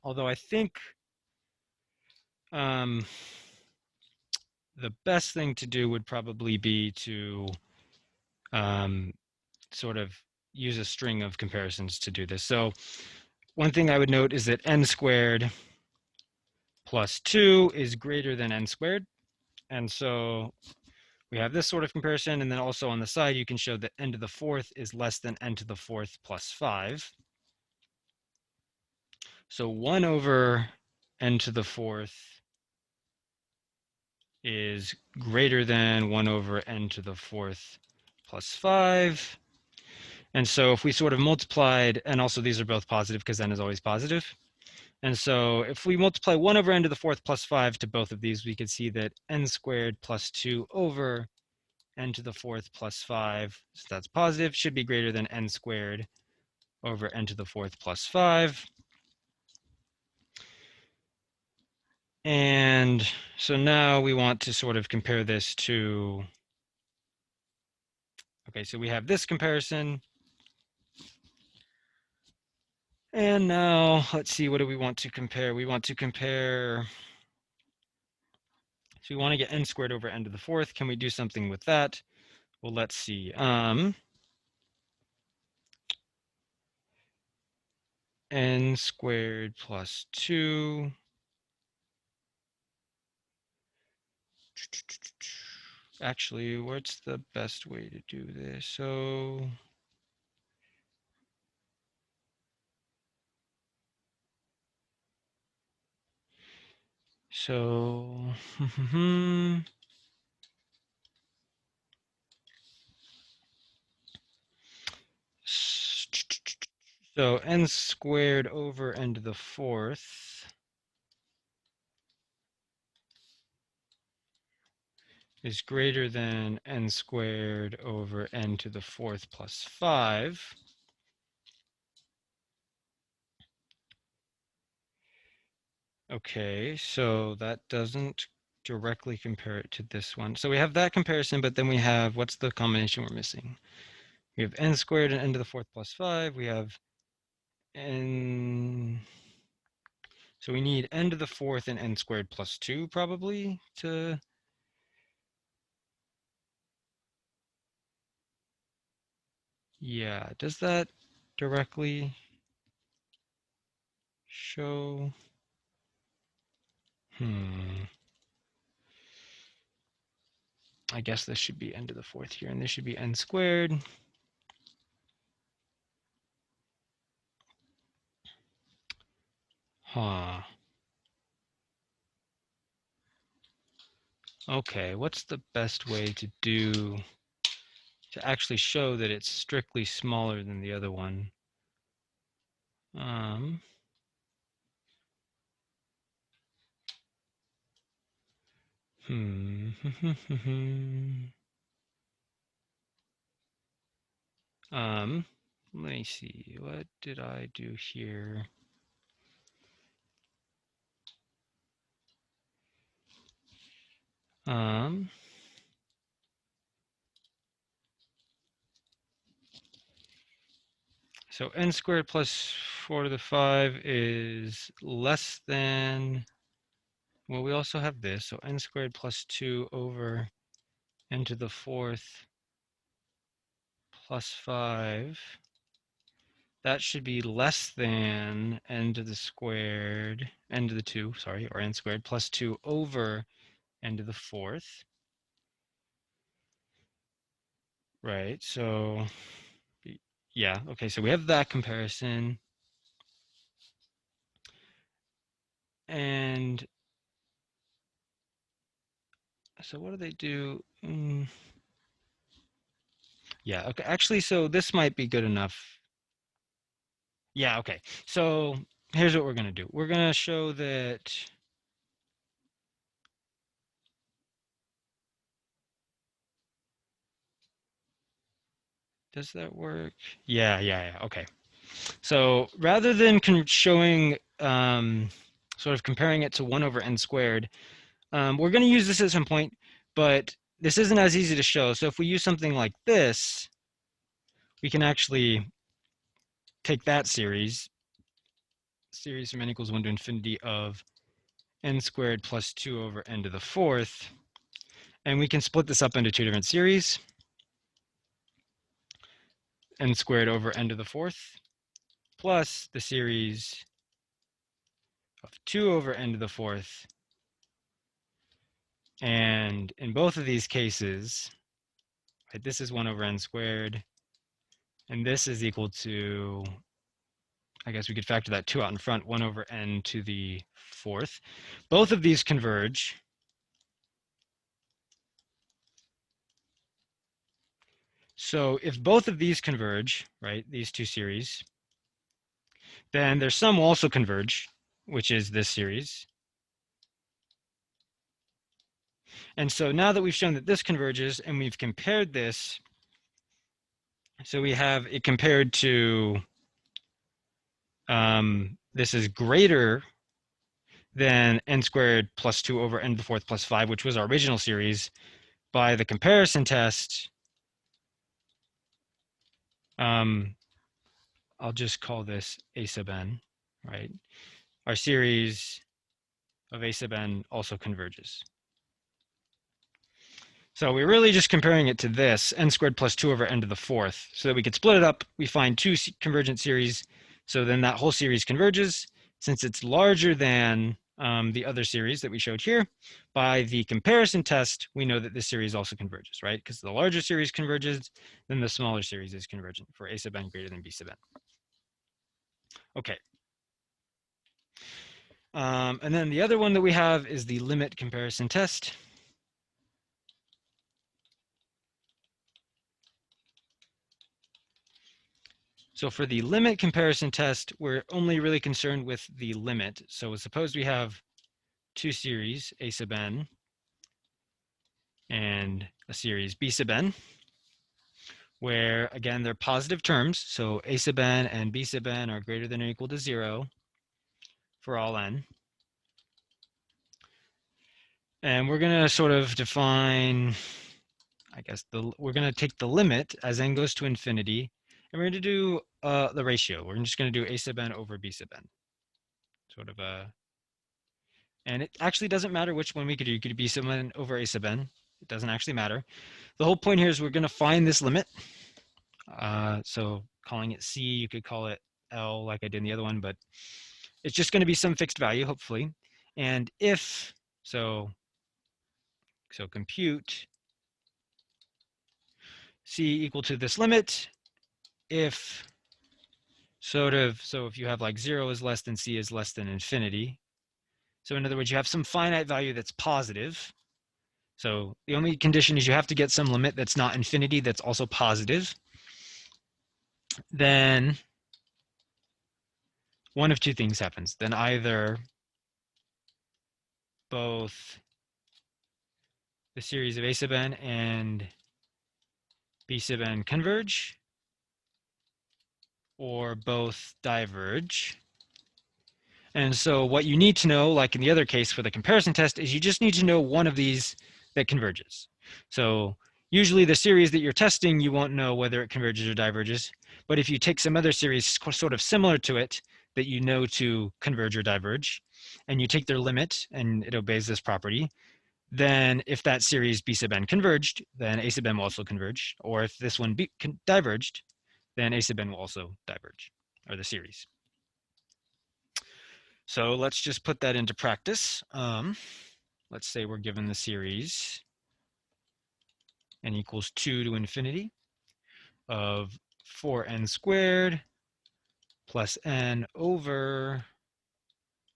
Although I think the best thing to do would probably be to sort of use a string of comparisons to do this. So one thing I would note is that n squared plus 2 is greater than n squared. And so we have this sort of comparison. And then also on the side, you can show that n to the fourth is less than n to the fourth plus 5. So 1 over n to the fourth is greater than 1 over n to the fourth plus 5. And so if we sort of multiplied, and also these are both positive because n is always positive. And so if we multiply 1 over n to the fourth plus 5 to both of these, we could see that n squared plus 2 over n to the fourth plus 5, so that's positive, should be greater than n squared over n to the fourth plus 5. And so now we want to sort of compare this to, okay, so we have this comparison. And now, let's see, what do we want to compare? We want to compare, so we want to get n squared over n to the fourth. Can we do something with that? Well, let's see. N squared plus 2. Actually, what's the best way to do this? So so n squared over n to the fourth is greater than n squared over n to the fourth plus 5. Okay, so that doesn't directly compare it to this one. So we have that comparison, but then we have, what's the combination we're missing? We have n squared and n to the fourth plus 5. We have n, so we need n to the fourth and n squared plus 2 probably to, yeah, does that directly show? I guess this should be n to the fourth here, and this should be n squared. Huh. Okay, what's the best way to do, to actually show that it's strictly smaller than the other one? Um, um, let me see, what did I do here? So n squared plus 4 to the 5 is less than, well, we also have this, so n squared plus 2 over n to the fourth plus 5. That should be less than n to the squared, n to the 2, sorry, or n squared plus 2 over n to the fourth. Right, so yeah, okay, so we have that comparison. And so what do they do? Yeah, okay, actually, so this might be good enough. Yeah, okay, so here's what we're going to do. We're going to show that does that work? Yeah, okay. So rather than showing, sort of comparing it to 1 over n squared, we're going to use this at some point, but this isn't as easy to show. So if we use something like this, we can actually take that series from n equals 1 to infinity of n squared plus 2 over n to the fourth, and we can split this up into two different series, n squared over n to the fourth, plus the series of 2 over n to the fourth. And in both of these cases, right, this is 1 over n squared, and this is equal to, I guess we could factor that 2 out in front, 1 over n to the fourth. Both of these converge. So if both of these converge, right, these two series, then their sum will also converge, which is this series. And so now that we've shown that this converges and we've compared this, so we have it compared to, this is greater than n squared plus 2 over n to the fourth plus 5, which was our original series, by the comparison test. I'll just call this a sub n, right? Our series of a sub n also converges. So we're really just comparing it to this, n squared plus 2 over n to the fourth, so that we could split it up. We find two convergent series, so then that whole series converges. Since it's larger than the other series that we showed here, by the comparison test, we know that this series also converges, right? Because the larger series converges, then the smaller series is convergent for a sub n greater than b sub n. Okay. And then the other one that we have is the limit comparison test. So for the limit comparison test, we're only really concerned with the limit. So suppose we have two series, a sub n and a series b sub n, where again, they're positive terms. So a sub n and b sub n are greater than or equal to 0 for all n. And we're going to sort of define, I guess, we're going to take the limit as n goes to infinity, and we're going to do the ratio. We're just going to do a sub n over b sub n. Sort of a, and it actually doesn't matter which one we could do. You could do b sub n over a sub n. It doesn't actually matter. The whole point here is we're going to find this limit. So calling it c, you could call it L like I did in the other one, but it's just going to be some fixed value, hopefully. And if, so compute c equal to this limit, if so if you have like 0 is less than c is less than infinity. So in other words, you have some finite value that's positive. So the only condition is you have to get some limit that's not infinity that's also positive. Then one of two things happens. Then either both the series of a sub n and b sub n converge, or both diverge. And so what you need to know, like in the other case for the comparison test, is you just need to know one of these that converges. So usually the series that you're testing, you won't know whether it converges or diverges. But if you take some other series sort of similar to it that you know to converge or diverge, and you take their limit and it obeys this property, then if that series b sub n converged, then a sub n will also converge. Or if this one diverged, then a sub n will also diverge, or the series. So let's just put that into practice. Let's say we're given the series n equals 2 to infinity of 4n squared plus n over,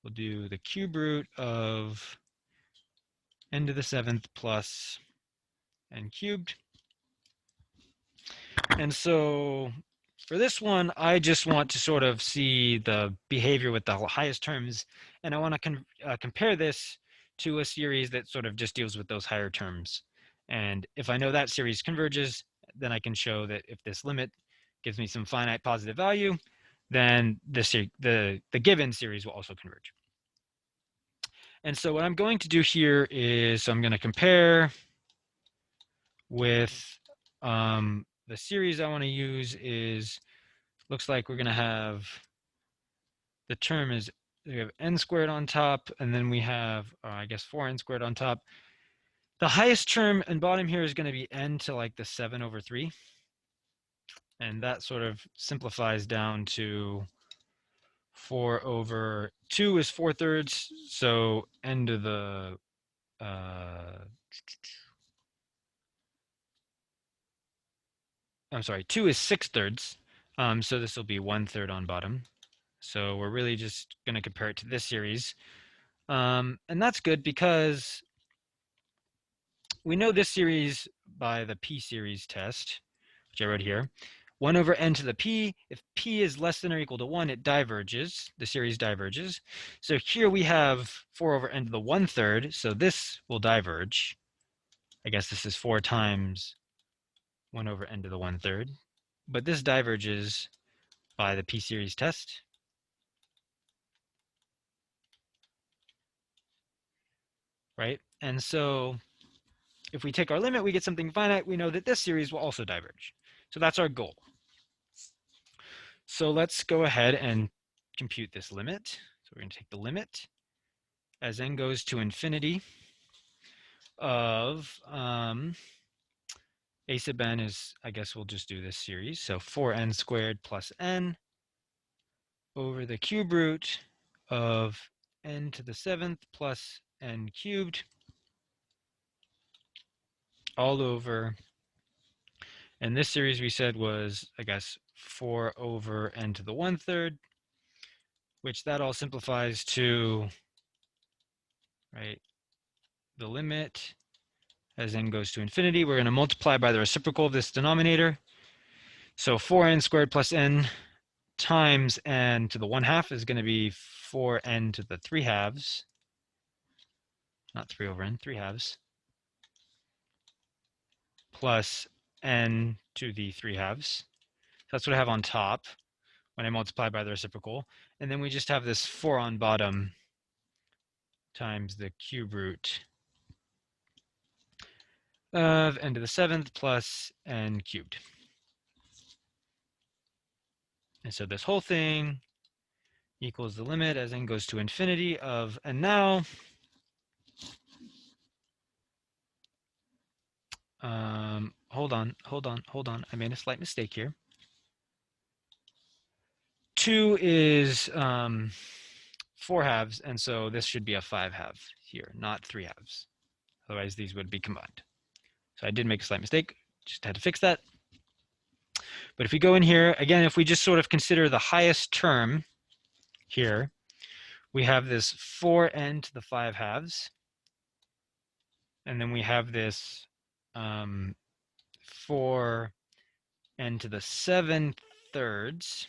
we'll do the cube root of n to the 7th plus n cubed. And so for this one, I just want to sort of see the behavior with the highest terms, and I want to compare this to a series that sort of just deals with those higher terms. And if I know that series converges, then I can show that if this limit gives me some finite positive value, then the given series will also converge. And so what I'm going to do here is I'm going to compare with the series I want to use is, looks like we're going to have, the term is, we have n squared on top, and then we have, I guess, 4n squared on top. The highest term and bottom here is going to be n to like the 7 over 3. And that sort of simplifies down to 4 over 2 is 4/3. So n to the, I'm sorry, 2 is 6/3. So this will be 1/3 on bottom. So we're really just going to compare it to this series. And that's good because we know this series by the p-series test, which I wrote here. 1 over n to the p, if p is less than or equal to 1, it diverges. The series diverges. So here we have 4 over n to the 1/3, so this will diverge. I guess this is 4 times 1 over n to the 1/3. But this diverges by the p-series test. Right? And so if we take our limit, we get something finite. We know that this series will also diverge. So that's our goal. So let's go ahead and compute this limit. So we're going to take the limit as n goes to infinity of a sub n is, I guess we'll just do this series. So 4n squared plus n over the cube root of n to the 7th plus n cubed all over, and this series we said was, I guess, 4 over n to the 1/3, which that all simplifies to, right, the limit as n goes to infinity. We're going to multiply by the reciprocal of this denominator. So 4n squared plus n times n to the 1/2 is going to be 4n to the 3/2, not 3 over n, 3/2, plus n to the 3/2. That's what I have on top when I multiply by the reciprocal. And then we just have this 4 on bottom times the cube root of n to the 7th plus n cubed. And so this whole thing equals the limit as n goes to infinity of, and now, hold on. I made a slight mistake here. 2 is 4/2, and so this should be a 5/2 here, not 3/2. Otherwise, these would be combined. So I did make a slight mistake, just had to fix that. But if we go in here, again, if we just sort of consider the highest term here, we have this 4n to the 5/2, and then we have this 4n to the 7/3,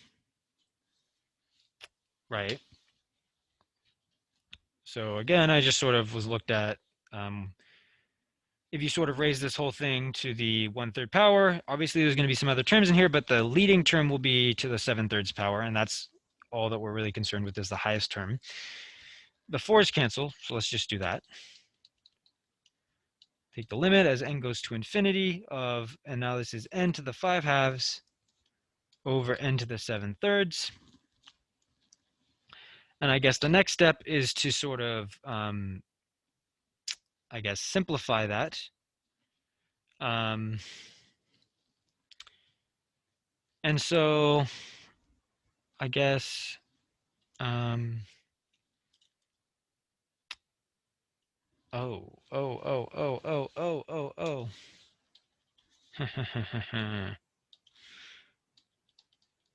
right? So again, I just sort of was looked at, if you sort of raise this whole thing to the 1/3 power, obviously there's going to be some other terms in here, but the leading term will be to the 7/3 power, and that's all that we're really concerned with, is the highest term. The 4's cancel, so let's just do that. Take the limit as n goes to infinity of, and now this is n to the 5/2 over n to the 7/3. And I guess the next step is to sort of, I guess, simplify that. And so I guess, oh.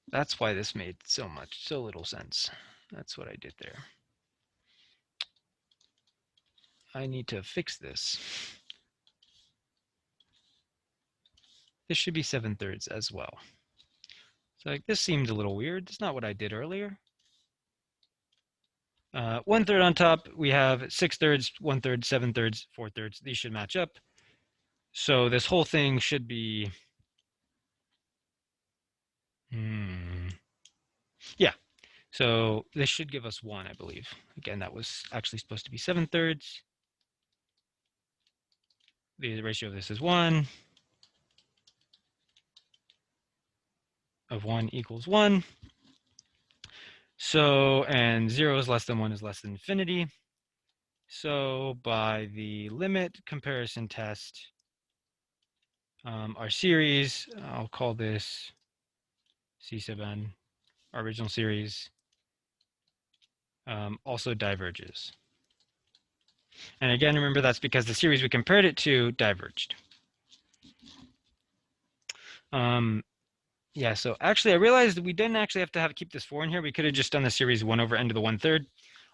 That's why this made so little sense. That's what I did there. I need to fix this. This should be 7/3 as well. So like, this seemed a little weird. That's not what I did earlier. 1/3 on top, we have 6/3, 1/3, 7/3, 4/3. These should match up. So this whole thing should be, yeah. So this should give us 1, I believe. Again, that was actually supposed to be 7/3. The ratio of this is 1. Of 1 equals 1. So, and 0 is less than 1 is less than infinity. So by the limit comparison test, our series, I'll call this C sub n, our original series, also diverges. And again, remember that's because the series we compared it to diverged. Yeah, so actually I realized that we didn't actually have to keep this 4 in here. We could have just done the series 1 over n to the 1/3,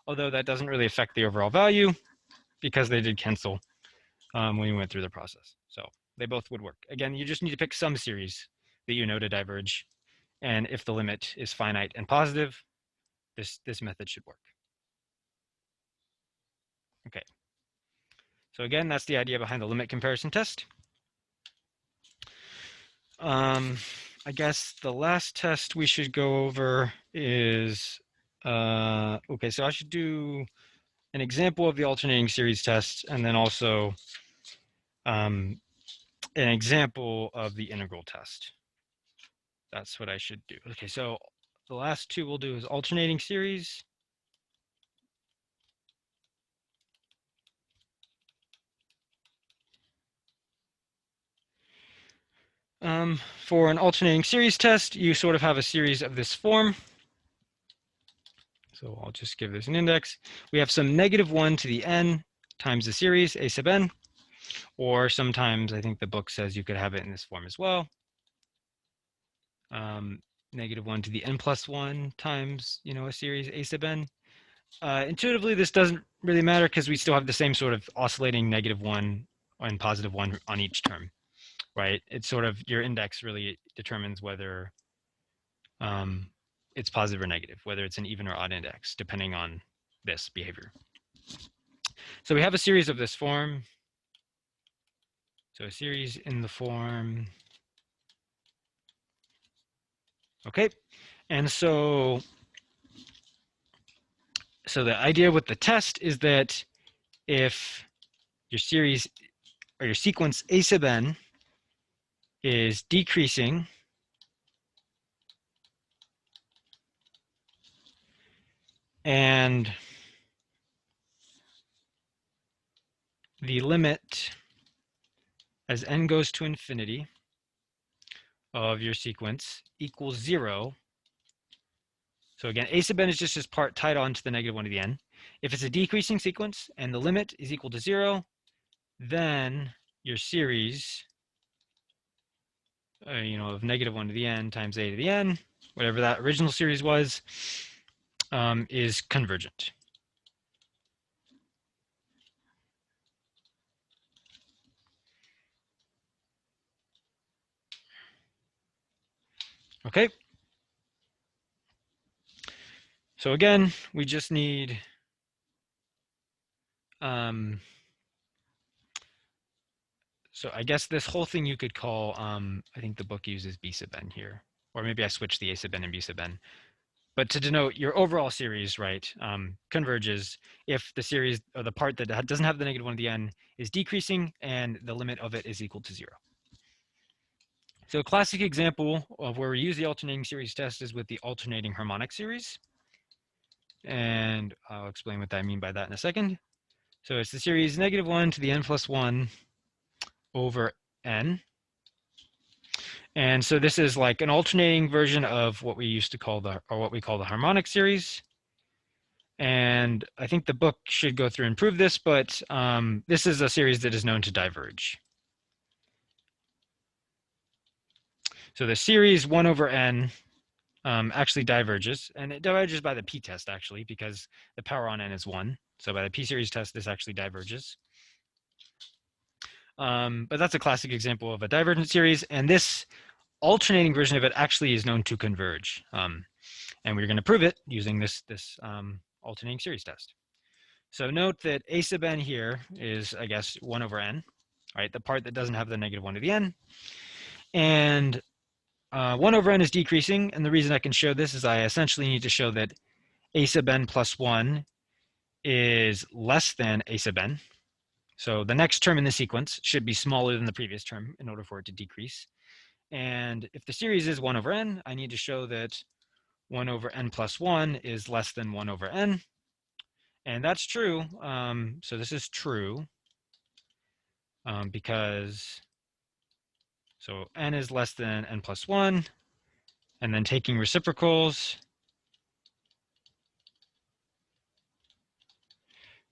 although that doesn't really affect the overall value because they did cancel when we went through the process. So they both would work. Again, you just need to pick some series that you know to diverge. And if the limit is finite and positive, this method should work. Okay. So again, that's the idea behind the limit comparison test. I guess the last test we should go over is, okay, so I should do an example of the alternating series test and then also an example of the integral test. That's what I should do. Okay, so the last two we'll do is alternating series. For an alternating series test, you sort of have a series of this form. So I'll just give this an index. We have some -1 to the n times the series, a sub n, or sometimes I think the book says you could have it in this form as well. -1 to the n plus 1 times, a series, a sub n. Intuitively, this doesn't really matter because we still have the same sort of oscillating -1 and +1 on each term, right? It's sort of your index really determines whether it's positive or negative, whether it's an even or odd index, depending on this behavior. So we have a series of this form. So a series in the form, okay. And so the idea with the test is that if your series or your sequence a sub n is decreasing and the limit as n goes to infinity of your sequence equals 0. So again, a sub n is just this part tied on to the -1 to the n. If it's a decreasing sequence and the limit is equal to 0, then your series, of -1 to the n times a to the n, whatever that original series was, is convergent. Okay. So again, we just need so I guess this whole thing you could call, I think the book uses b sub n here, or maybe I switched the a sub n and b sub n. But to denote your overall series, right, converges if the series, or the part that doesn't have the -1 to the n is decreasing and the limit of it is equal to 0. So a classic example of where we use the alternating series test is with the alternating harmonic series. And I'll explain what I mean by that in a second. So it's the series -1 to the n plus 1 over n. And so this is like an alternating version of what we used to call what we call the harmonic series. And I think the book should go through and prove this, but this is a series that is known to diverge. So the series 1 over n actually diverges, and it diverges by the p-test actually, because the power on n is 1. So by the p-series test, this actually diverges. But that's a classic example of a divergent series, and this alternating version of it actually is known to converge. And we're going to prove it using this alternating series test. So note that a sub n here is, I guess, 1 over n, right? The part that doesn't have the -1 to the n. And 1 over n is decreasing, and the reason I can show this is I essentially need to show that a sub n plus 1 is less than a sub n. So the next term in the sequence should be smaller than the previous term in order for it to decrease. And if the series is 1 over n, I need to show that 1 over n plus 1 is less than 1 over n. And that's true. So this is true because, so n is less than n plus 1. And then taking reciprocals,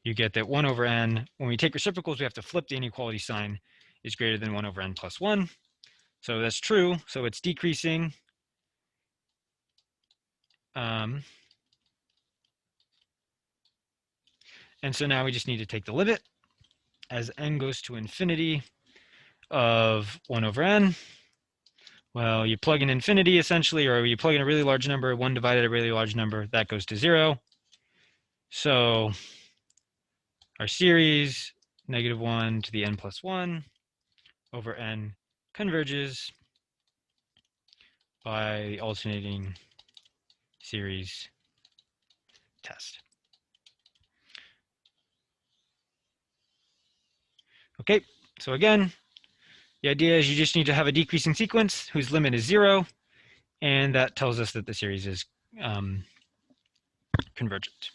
you get that 1 over n, when we take reciprocals, we have to flip the inequality sign, is greater than 1 over n plus 1. So that's true. So it's decreasing. And so now we just need to take the limit as n goes to infinity of 1 over n. Well, you plug in infinity essentially, or you plug in a really large number, 1 divided a really large number, that goes to 0. So our series, -1 to the n plus 1 over n converges by the alternating series test. Okay, so again, the idea is you just need to have a decreasing sequence whose limit is 0, and that tells us that the series is convergent.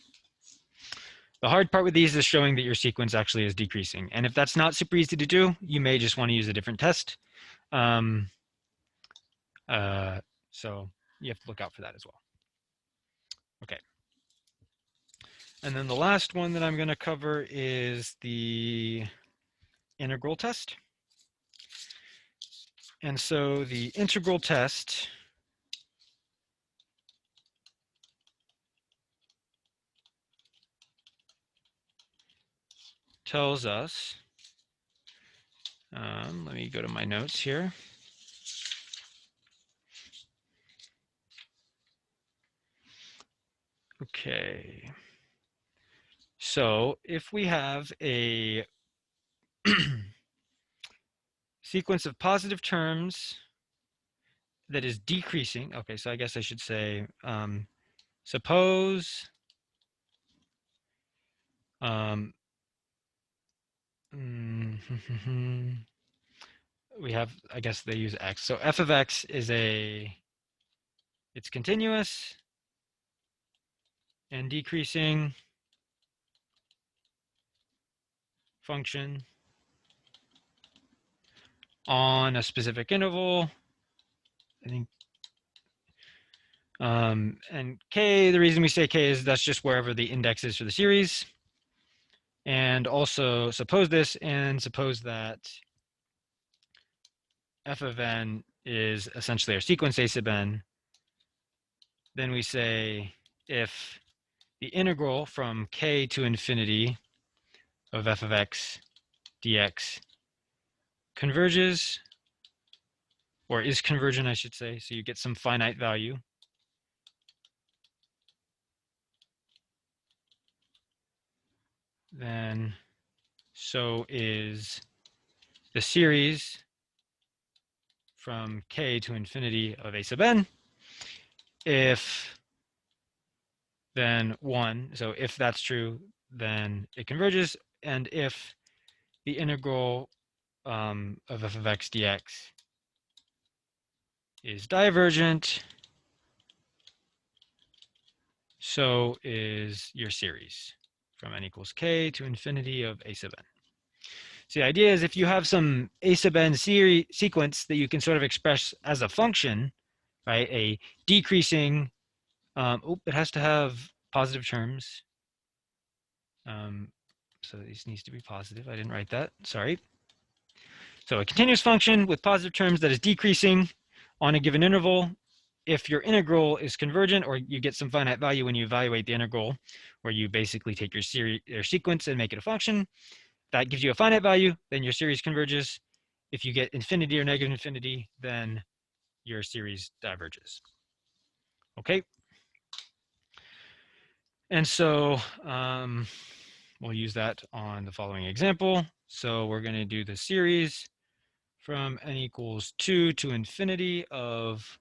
The hard part with these is showing that your sequence actually is decreasing. And if that's not super easy to do, you may just want to use a different test. So you have to look out for that as well. Okay. And then the last one that I'm going to cover is the integral test. And so the integral test tells us, let me go to my notes here. Okay. So if we have a sequence of positive terms that is decreasing, okay, so I guess I should say, suppose we have, I guess they use x. So f of x is it's continuous and decreasing function on a specific interval. I think, and k, the reason we say k is that's just wherever the index is for the series. And also suppose this, and suppose that f of n is essentially our sequence a sub n. Then we say if the integral from k to infinity of f of x dx converges, or is convergent, I should say, so you get some finite value, then so is the series from k to infinity of a sub n. If then 1, so if that's true, then it converges, and if the integral of f of x dx is divergent, so is your series from n equals k to infinity of a sub n. So the idea is if you have some a sub n sequence that you can sort of express as a function, right? A decreasing, it has to have positive terms. So this needs to be positive. I didn't write that, sorry. So a continuous function with positive terms that is decreasing on a given interval. If your integral is convergent, or you get some finite value when you evaluate the integral, where you basically take your sequence and make it a function, that gives you a finite value, then your series converges. If you get infinity or negative infinity, then your series diverges. Okay. And so we'll use that on the following example. So we're going to do the series from n equals 2 to infinity of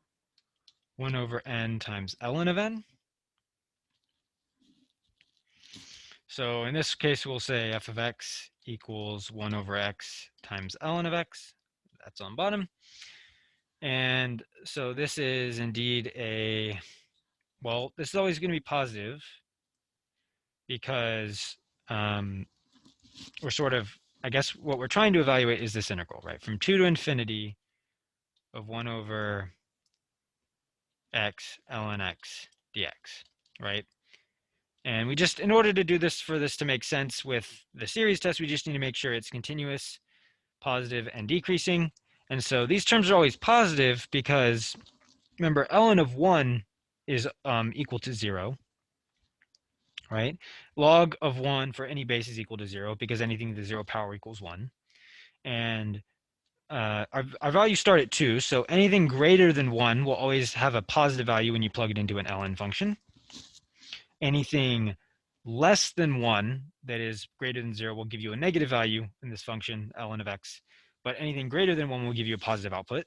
1 over n times ln of n. So in this case, we'll say f of x equals 1 over x times ln of x. That's on bottom. And so this is indeed well, this is always going to be positive because we're sort of, I guess what we're trying to evaluate is this integral, right? From 2 to infinity of 1 over x ln x dx, right? And we just, in order to do this, for this to make sense with the series test, we just need to make sure it's continuous, positive, and decreasing. And so these terms are always positive because, remember, ln of 1 is equal to 0, right? Log of 1 for any base is equal to 0 because anything to the 0 power equals 1. And our values start at 2, so anything greater than 1 will always have a positive value when you plug it into an ln function. Anything less than 1 that is greater than 0 will give you a negative value in this function, ln of x. But anything greater than 1 will give you a positive output.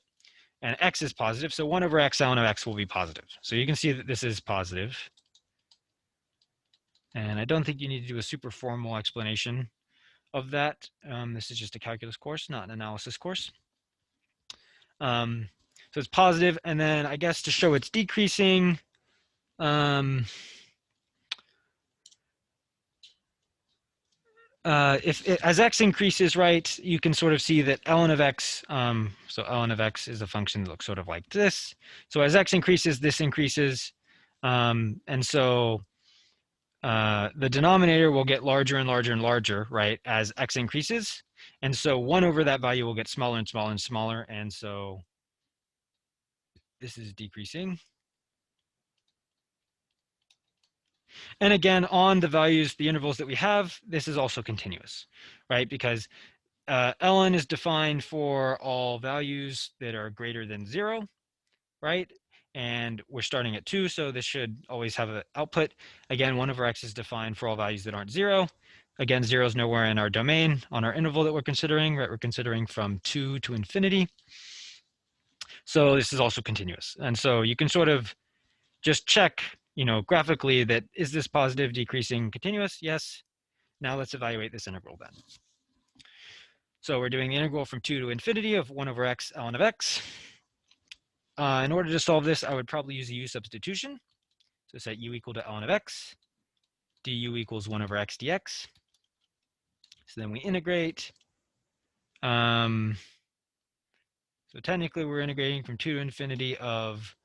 And x is positive, so 1 over x ln of x will be positive. So you can see that this is positive. And I don't think you need to do a super formal explanation of that. This is just a calculus course, not an analysis course. So it's positive, and then I guess to show it's decreasing, If it, as x increases, right, you can sort of see that ln of x, so ln of x is a function that looks sort of like this. So as x increases, this increases. And so the denominator will get larger and larger and larger, right, as x increases. And so 1 over that value will get smaller and smaller and smaller. And so this is decreasing. And again, on the values, the intervals that we have, this is also continuous, right? Because ln is defined for all values that are greater than 0, right? And we're starting at 2, so this should always have an output. Again, 1 over x is defined for all values that aren't 0. Again, 0 is nowhere in our domain on our interval that we're considering, right? We're considering from 2 to infinity. So this is also continuous. And so you can sort of just check, graphically that is this positive, decreasing, continuous? Yes. Now let's evaluate this integral then. So we're doing the integral from 2 to infinity of 1 over x ln of x. In order to solve this, I would probably use a u substitution. So set u equal to ln of x, du equals 1 over x dx. So then we integrate. So technically we're integrating from 2 to infinity of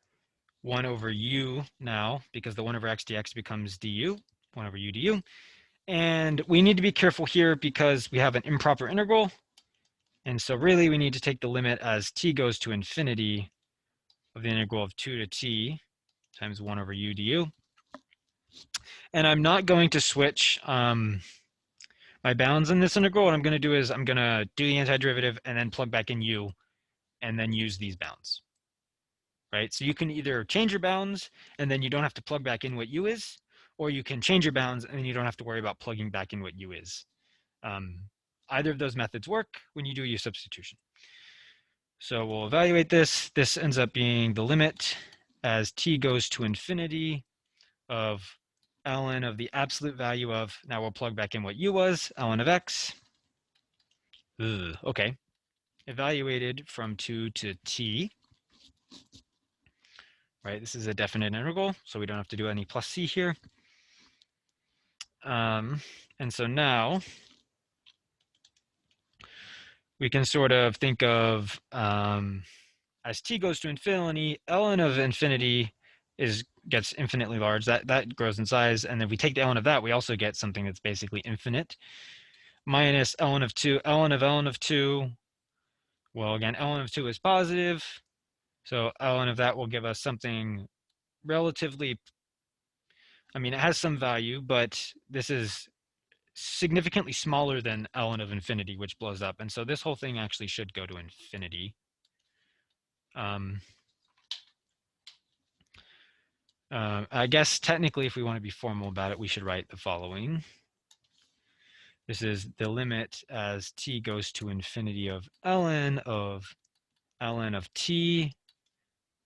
1 over u now, because the 1 over x dx becomes du, 1 over u du. And we need to be careful here because we have an improper integral. And so really we need to take the limit as t goes to infinity of the integral of 2 to t times 1 over u du. And I'm not going to switch my bounds in this integral. What I'm going to do is I'm going to do the antiderivative and then plug back in u and then use these bounds. Right? So you can either change your bounds and then you don't have to plug back in what u is, or you can change your bounds and then you don't have to worry about plugging back in what u is. Either of those methods work when you do u substitution. So we'll evaluate this. This ends up being the limit as t goes to infinity of ln of the absolute value of, now we'll plug back in what u was, ln of x. Okay. Evaluated from 2 to t. Right, this is a definite integral, so we don't have to do any plus c here. And so now we can sort of think of as t goes to infinity, ln of infinity gets infinitely large. That grows in size, and then we take the ln of that, we also get something that's basically infinite. Minus ln of 2, ln of 2. Well, again, ln of 2 is positive, so ln of that will give us something relatively, I mean, it has some value, but this is significantly smaller than ln of infinity, which blows up. And so this whole thing actually should go to infinity. I guess technically, if we want to be formal about it, we should write the following. This is the limit as t goes to infinity of ln of t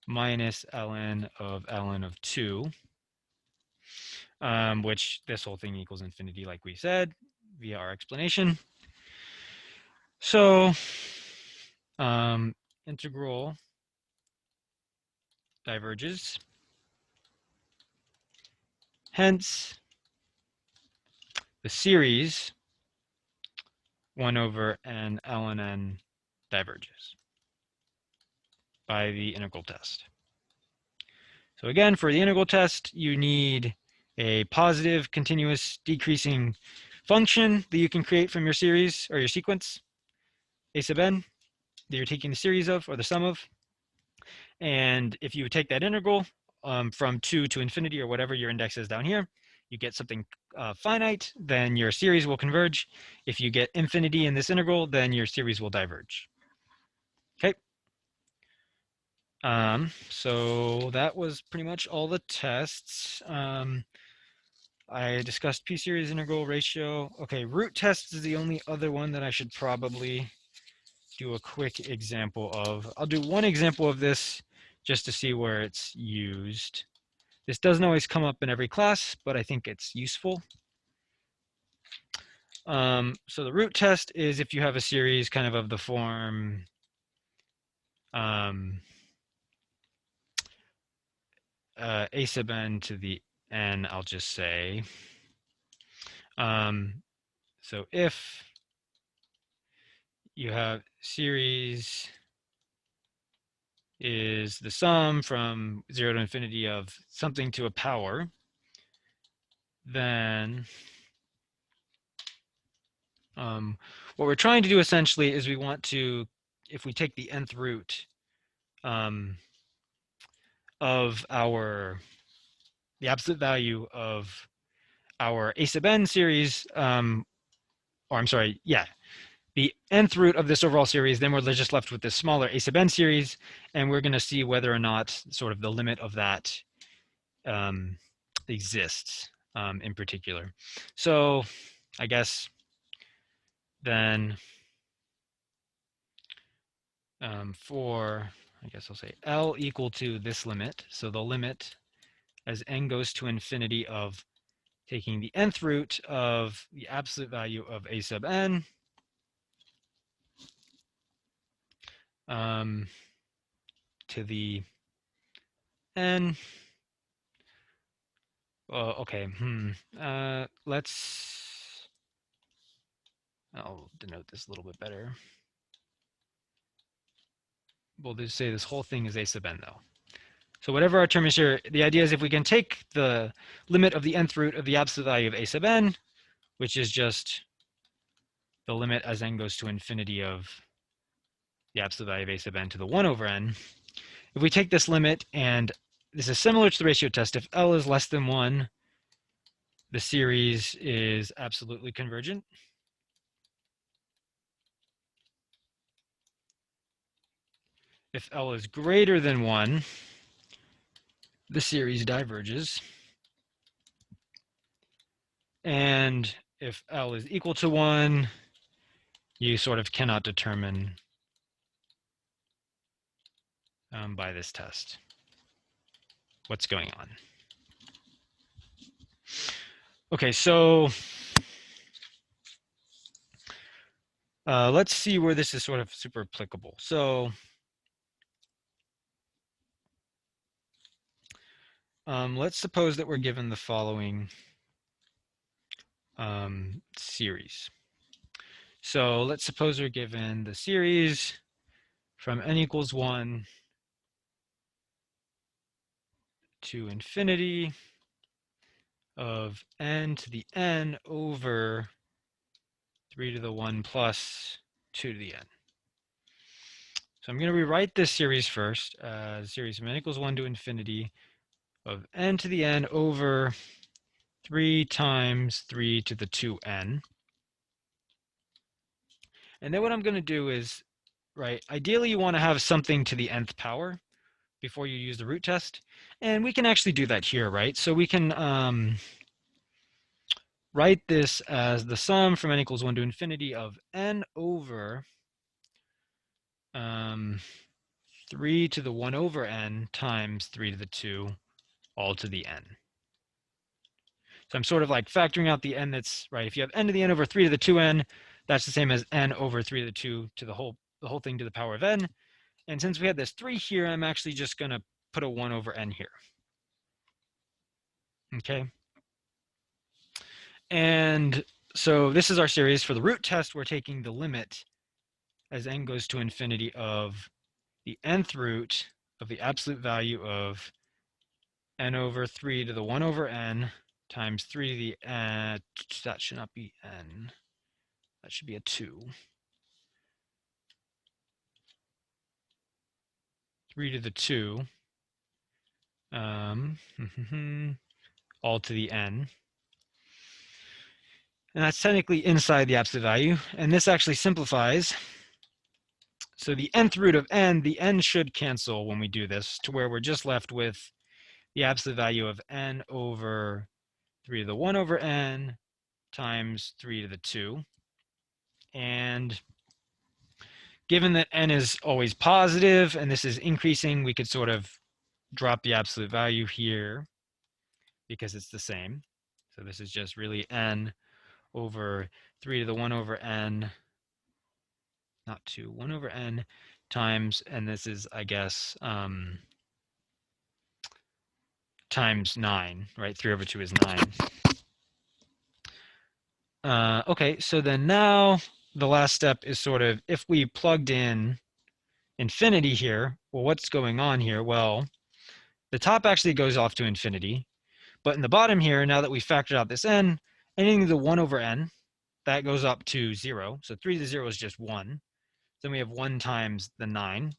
minus ln of 2, which this whole thing equals infinity, like we said, via our explanation. So integral diverges. Hence, the series 1 over n ln n diverges by the integral test. So again, for the integral test, you need a positive, continuous, decreasing function that you can create from your series or your sequence, a sub n, that you're taking the series of or the sum of. And if you take that integral from 2 to infinity or whatever your index is down here, you get something finite, then your series will converge. If you get infinity in this integral, then your series will diverge. Okay. So that was pretty much all the tests. I discussed p-series integral ratio. Okay, root test is the only other one that I should probably do a quick example of. I'll do one example of this just to see where it's used. This doesn't always come up in every class, but I think it's useful. So the root test is if you have a series kind of the form a sub n to the n, I'll just say, so if you have series is the sum from 0 to infinity of something to a power, then what we're trying to do essentially is we want to, if we take the nth root of the absolute value of our a sub n series, or I'm sorry, yeah, the nth root of this overall series, then we're just left with this smaller a sub n series, and we're going to see whether or not sort of the limit of that exists in particular. So I guess then for, I guess I'll say L equal to this limit. So the limit as n goes to infinity of taking the nth root of the absolute value of a sub n to the n. Okay, I'll denote this a little bit better. We'll just say this whole thing is a sub n though. So whatever our term is here, the idea is if we can take the limit of the nth root of the absolute value of a sub n, which is just the limit as n goes to infinity of the absolute value of a sub n to the 1 over n, if we take this limit, and this is similar to the ratio test, if L is less than 1, the series is absolutely convergent. If L is greater than 1, the series diverges. And if L is equal to 1, you sort of cannot determine by this test what's going on. Okay, so let's see where this is sort of super applicable. So let's suppose that we're given the following series. So let's suppose we're given the series from n equals 1 to infinity of n to the n over 3 to the 1 plus 2 to the n. So I'm going to rewrite this series first. Series from n equals 1 to infinity of n to the n over 3 times 3 to the 2n. And then what I'm going to do is, right, ideally you want to have something to the nth power before you use the root test. And we can actually do that here, right? So we can write this as the sum from n equals 1 to infinity of n over 3 to the 1 over n times 3 to the 2 all to the n. So I'm sort of like factoring out the n that's, right, if you have n to the n over 3 to the 2n, that's the same as n over 3 to the 2 to the whole thing to the power of n. And since we had this 3 here, I'm actually just going to put a 1 over n here. Okay. And so this is our series. For the root test, we're taking the limit as n goes to infinity of the nth root of the absolute value of n over 3 to the 1 over n times 3 to the n. That should not be n. That should be a 2. 3 to the 2 all to the n. And that's technically inside the absolute value. And this actually simplifies. So the nth root of n, the n should cancel when we do this to where we're just left with the absolute value of n over 3 to the 1 over n times 3 to the 2. And given that n is always positive and this is increasing, we could sort of drop the absolute value here because it's the same. So this is just really n over 3 to the 1 over n, not 2, 1 over n times, and this is, I guess, times 9, right? 3 over 2 is 9. Okay, so then now the last step is sort of, if we plugged in infinity here, well, what's going on here? Well, the top actually goes off to infinity, but in the bottom here, now that we factored out this n, anything to the 1 over n, that goes up to 0. So 3 to the 0 is just 1. Then we have 1 times the 9.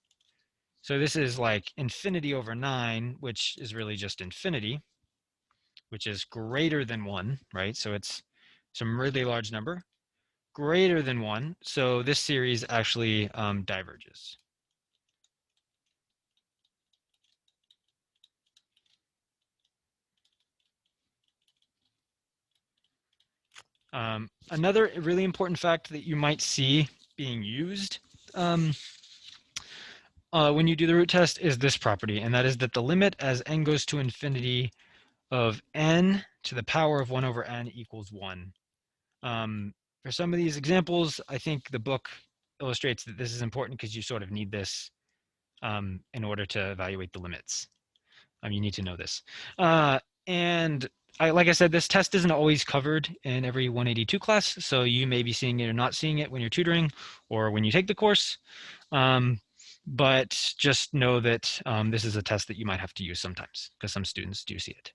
So this is like infinity over 9, which is really just infinity, which is greater than 1, right? So it's some really large number, greater than 1. So this series actually diverges. Another really important fact that you might see being used when you do the root test is this property, and that is that the limit as n goes to infinity of n to the power of 1 over n equals 1. For some of these examples, I think the book illustrates that this is important because you sort of need this in order to evaluate the limits. You need to know this. And like I said, this test isn't always covered in every 182 class, so you may be seeing it or not seeing it when you're tutoring or when you take the course. But just know that this is a test that you might have to use sometimes because some students do see it.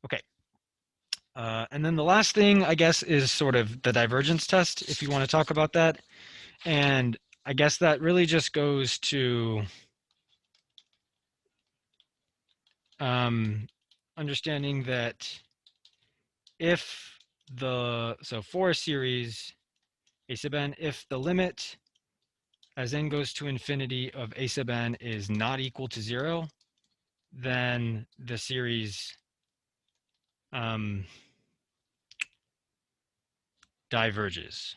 Okay. And then the last thing, I guess, is sort of the divergence test, if you want to talk about that. And I guess that really just goes to understanding that if so for a series a sub n, if the limit as n goes to infinity of a sub n is not equal to 0, then the series diverges.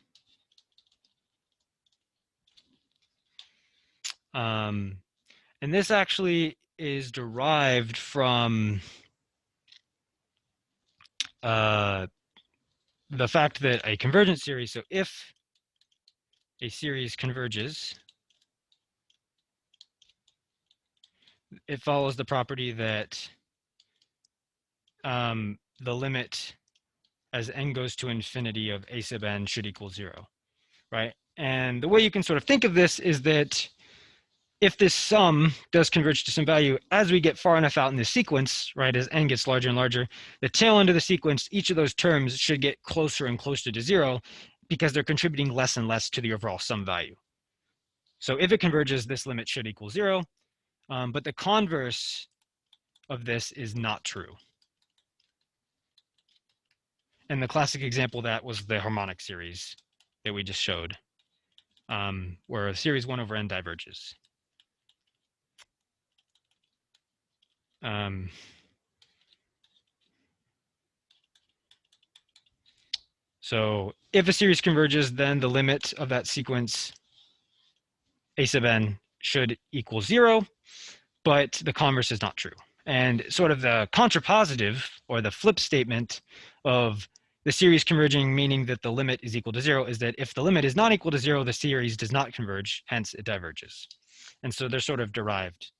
And this actually is derived from the fact that a convergent series, so if a series converges, it follows the property that the limit as n goes to infinity of a sub n should equal 0, right? And the way you can sort of think of this is that if this sum does converge to some value, as we get far enough out in this sequence, right, as n gets larger and larger, the tail end of the sequence, each of those terms should get closer and closer to 0 because they're contributing less and less to the overall sum value. So if it converges, this limit should equal 0, but the converse of this is not true. And the classic example of that was the harmonic series that we just showed, where series 1 over n diverges. So if a series converges, then the limit of that sequence a sub n should equal 0, but the converse is not true. And sort of the contrapositive or the flip statement of the series converging, meaning that the limit is equal to 0, is that if the limit is not equal to 0, the series does not converge, hence it diverges. And so they're sort of derived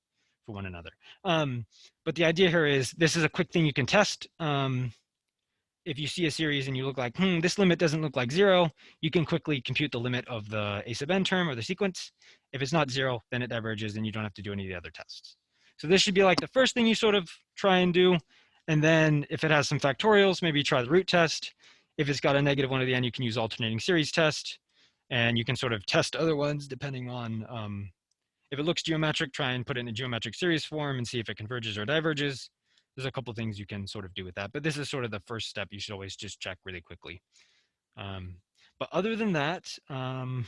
for one another. But the idea here is this is a quick thing you can test. If you see a series and you look like, this limit doesn't look like 0, you can quickly compute the limit of the a sub n term or the sequence. If it's not 0, then it diverges and you don't have to do any of the other tests. So this should be like the first thing you sort of try and do. And then if it has some factorials, maybe try the root test. If it's got a negative 1 at the end, you can use alternating series test. And you can sort of test other ones depending on, if it looks geometric, try and put it in a geometric series form and see if it converges or diverges. There's a couple things you can sort of do with that, but this is sort of the first step you should always just check really quickly. But other than that, I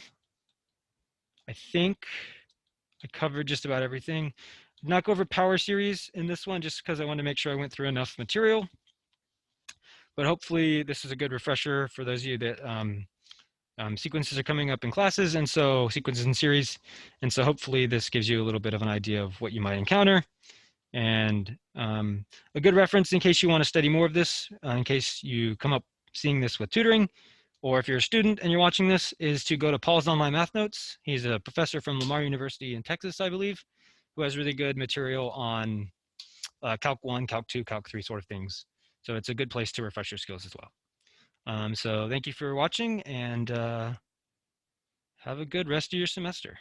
think I covered just about everything. Not go over power series in this one just because I want to make sure I went through enough material. But hopefully this is a good refresher for those of you that sequences are coming up in classes, and so sequences and series. And so hopefully this gives you a little bit of an idea of what you might encounter. And a good reference in case you want to study more of this, in case you come up seeing this with tutoring, or if you're a student and you're watching this, is to go to Paul's online math notes. He's a professor from Lamar University in Texas, I believe, who has really good material on Calc 1, Calc 2, Calc 3 sort of things. So it's a good place to refresh your skills as well. So thank you for watching, and have a good rest of your semester.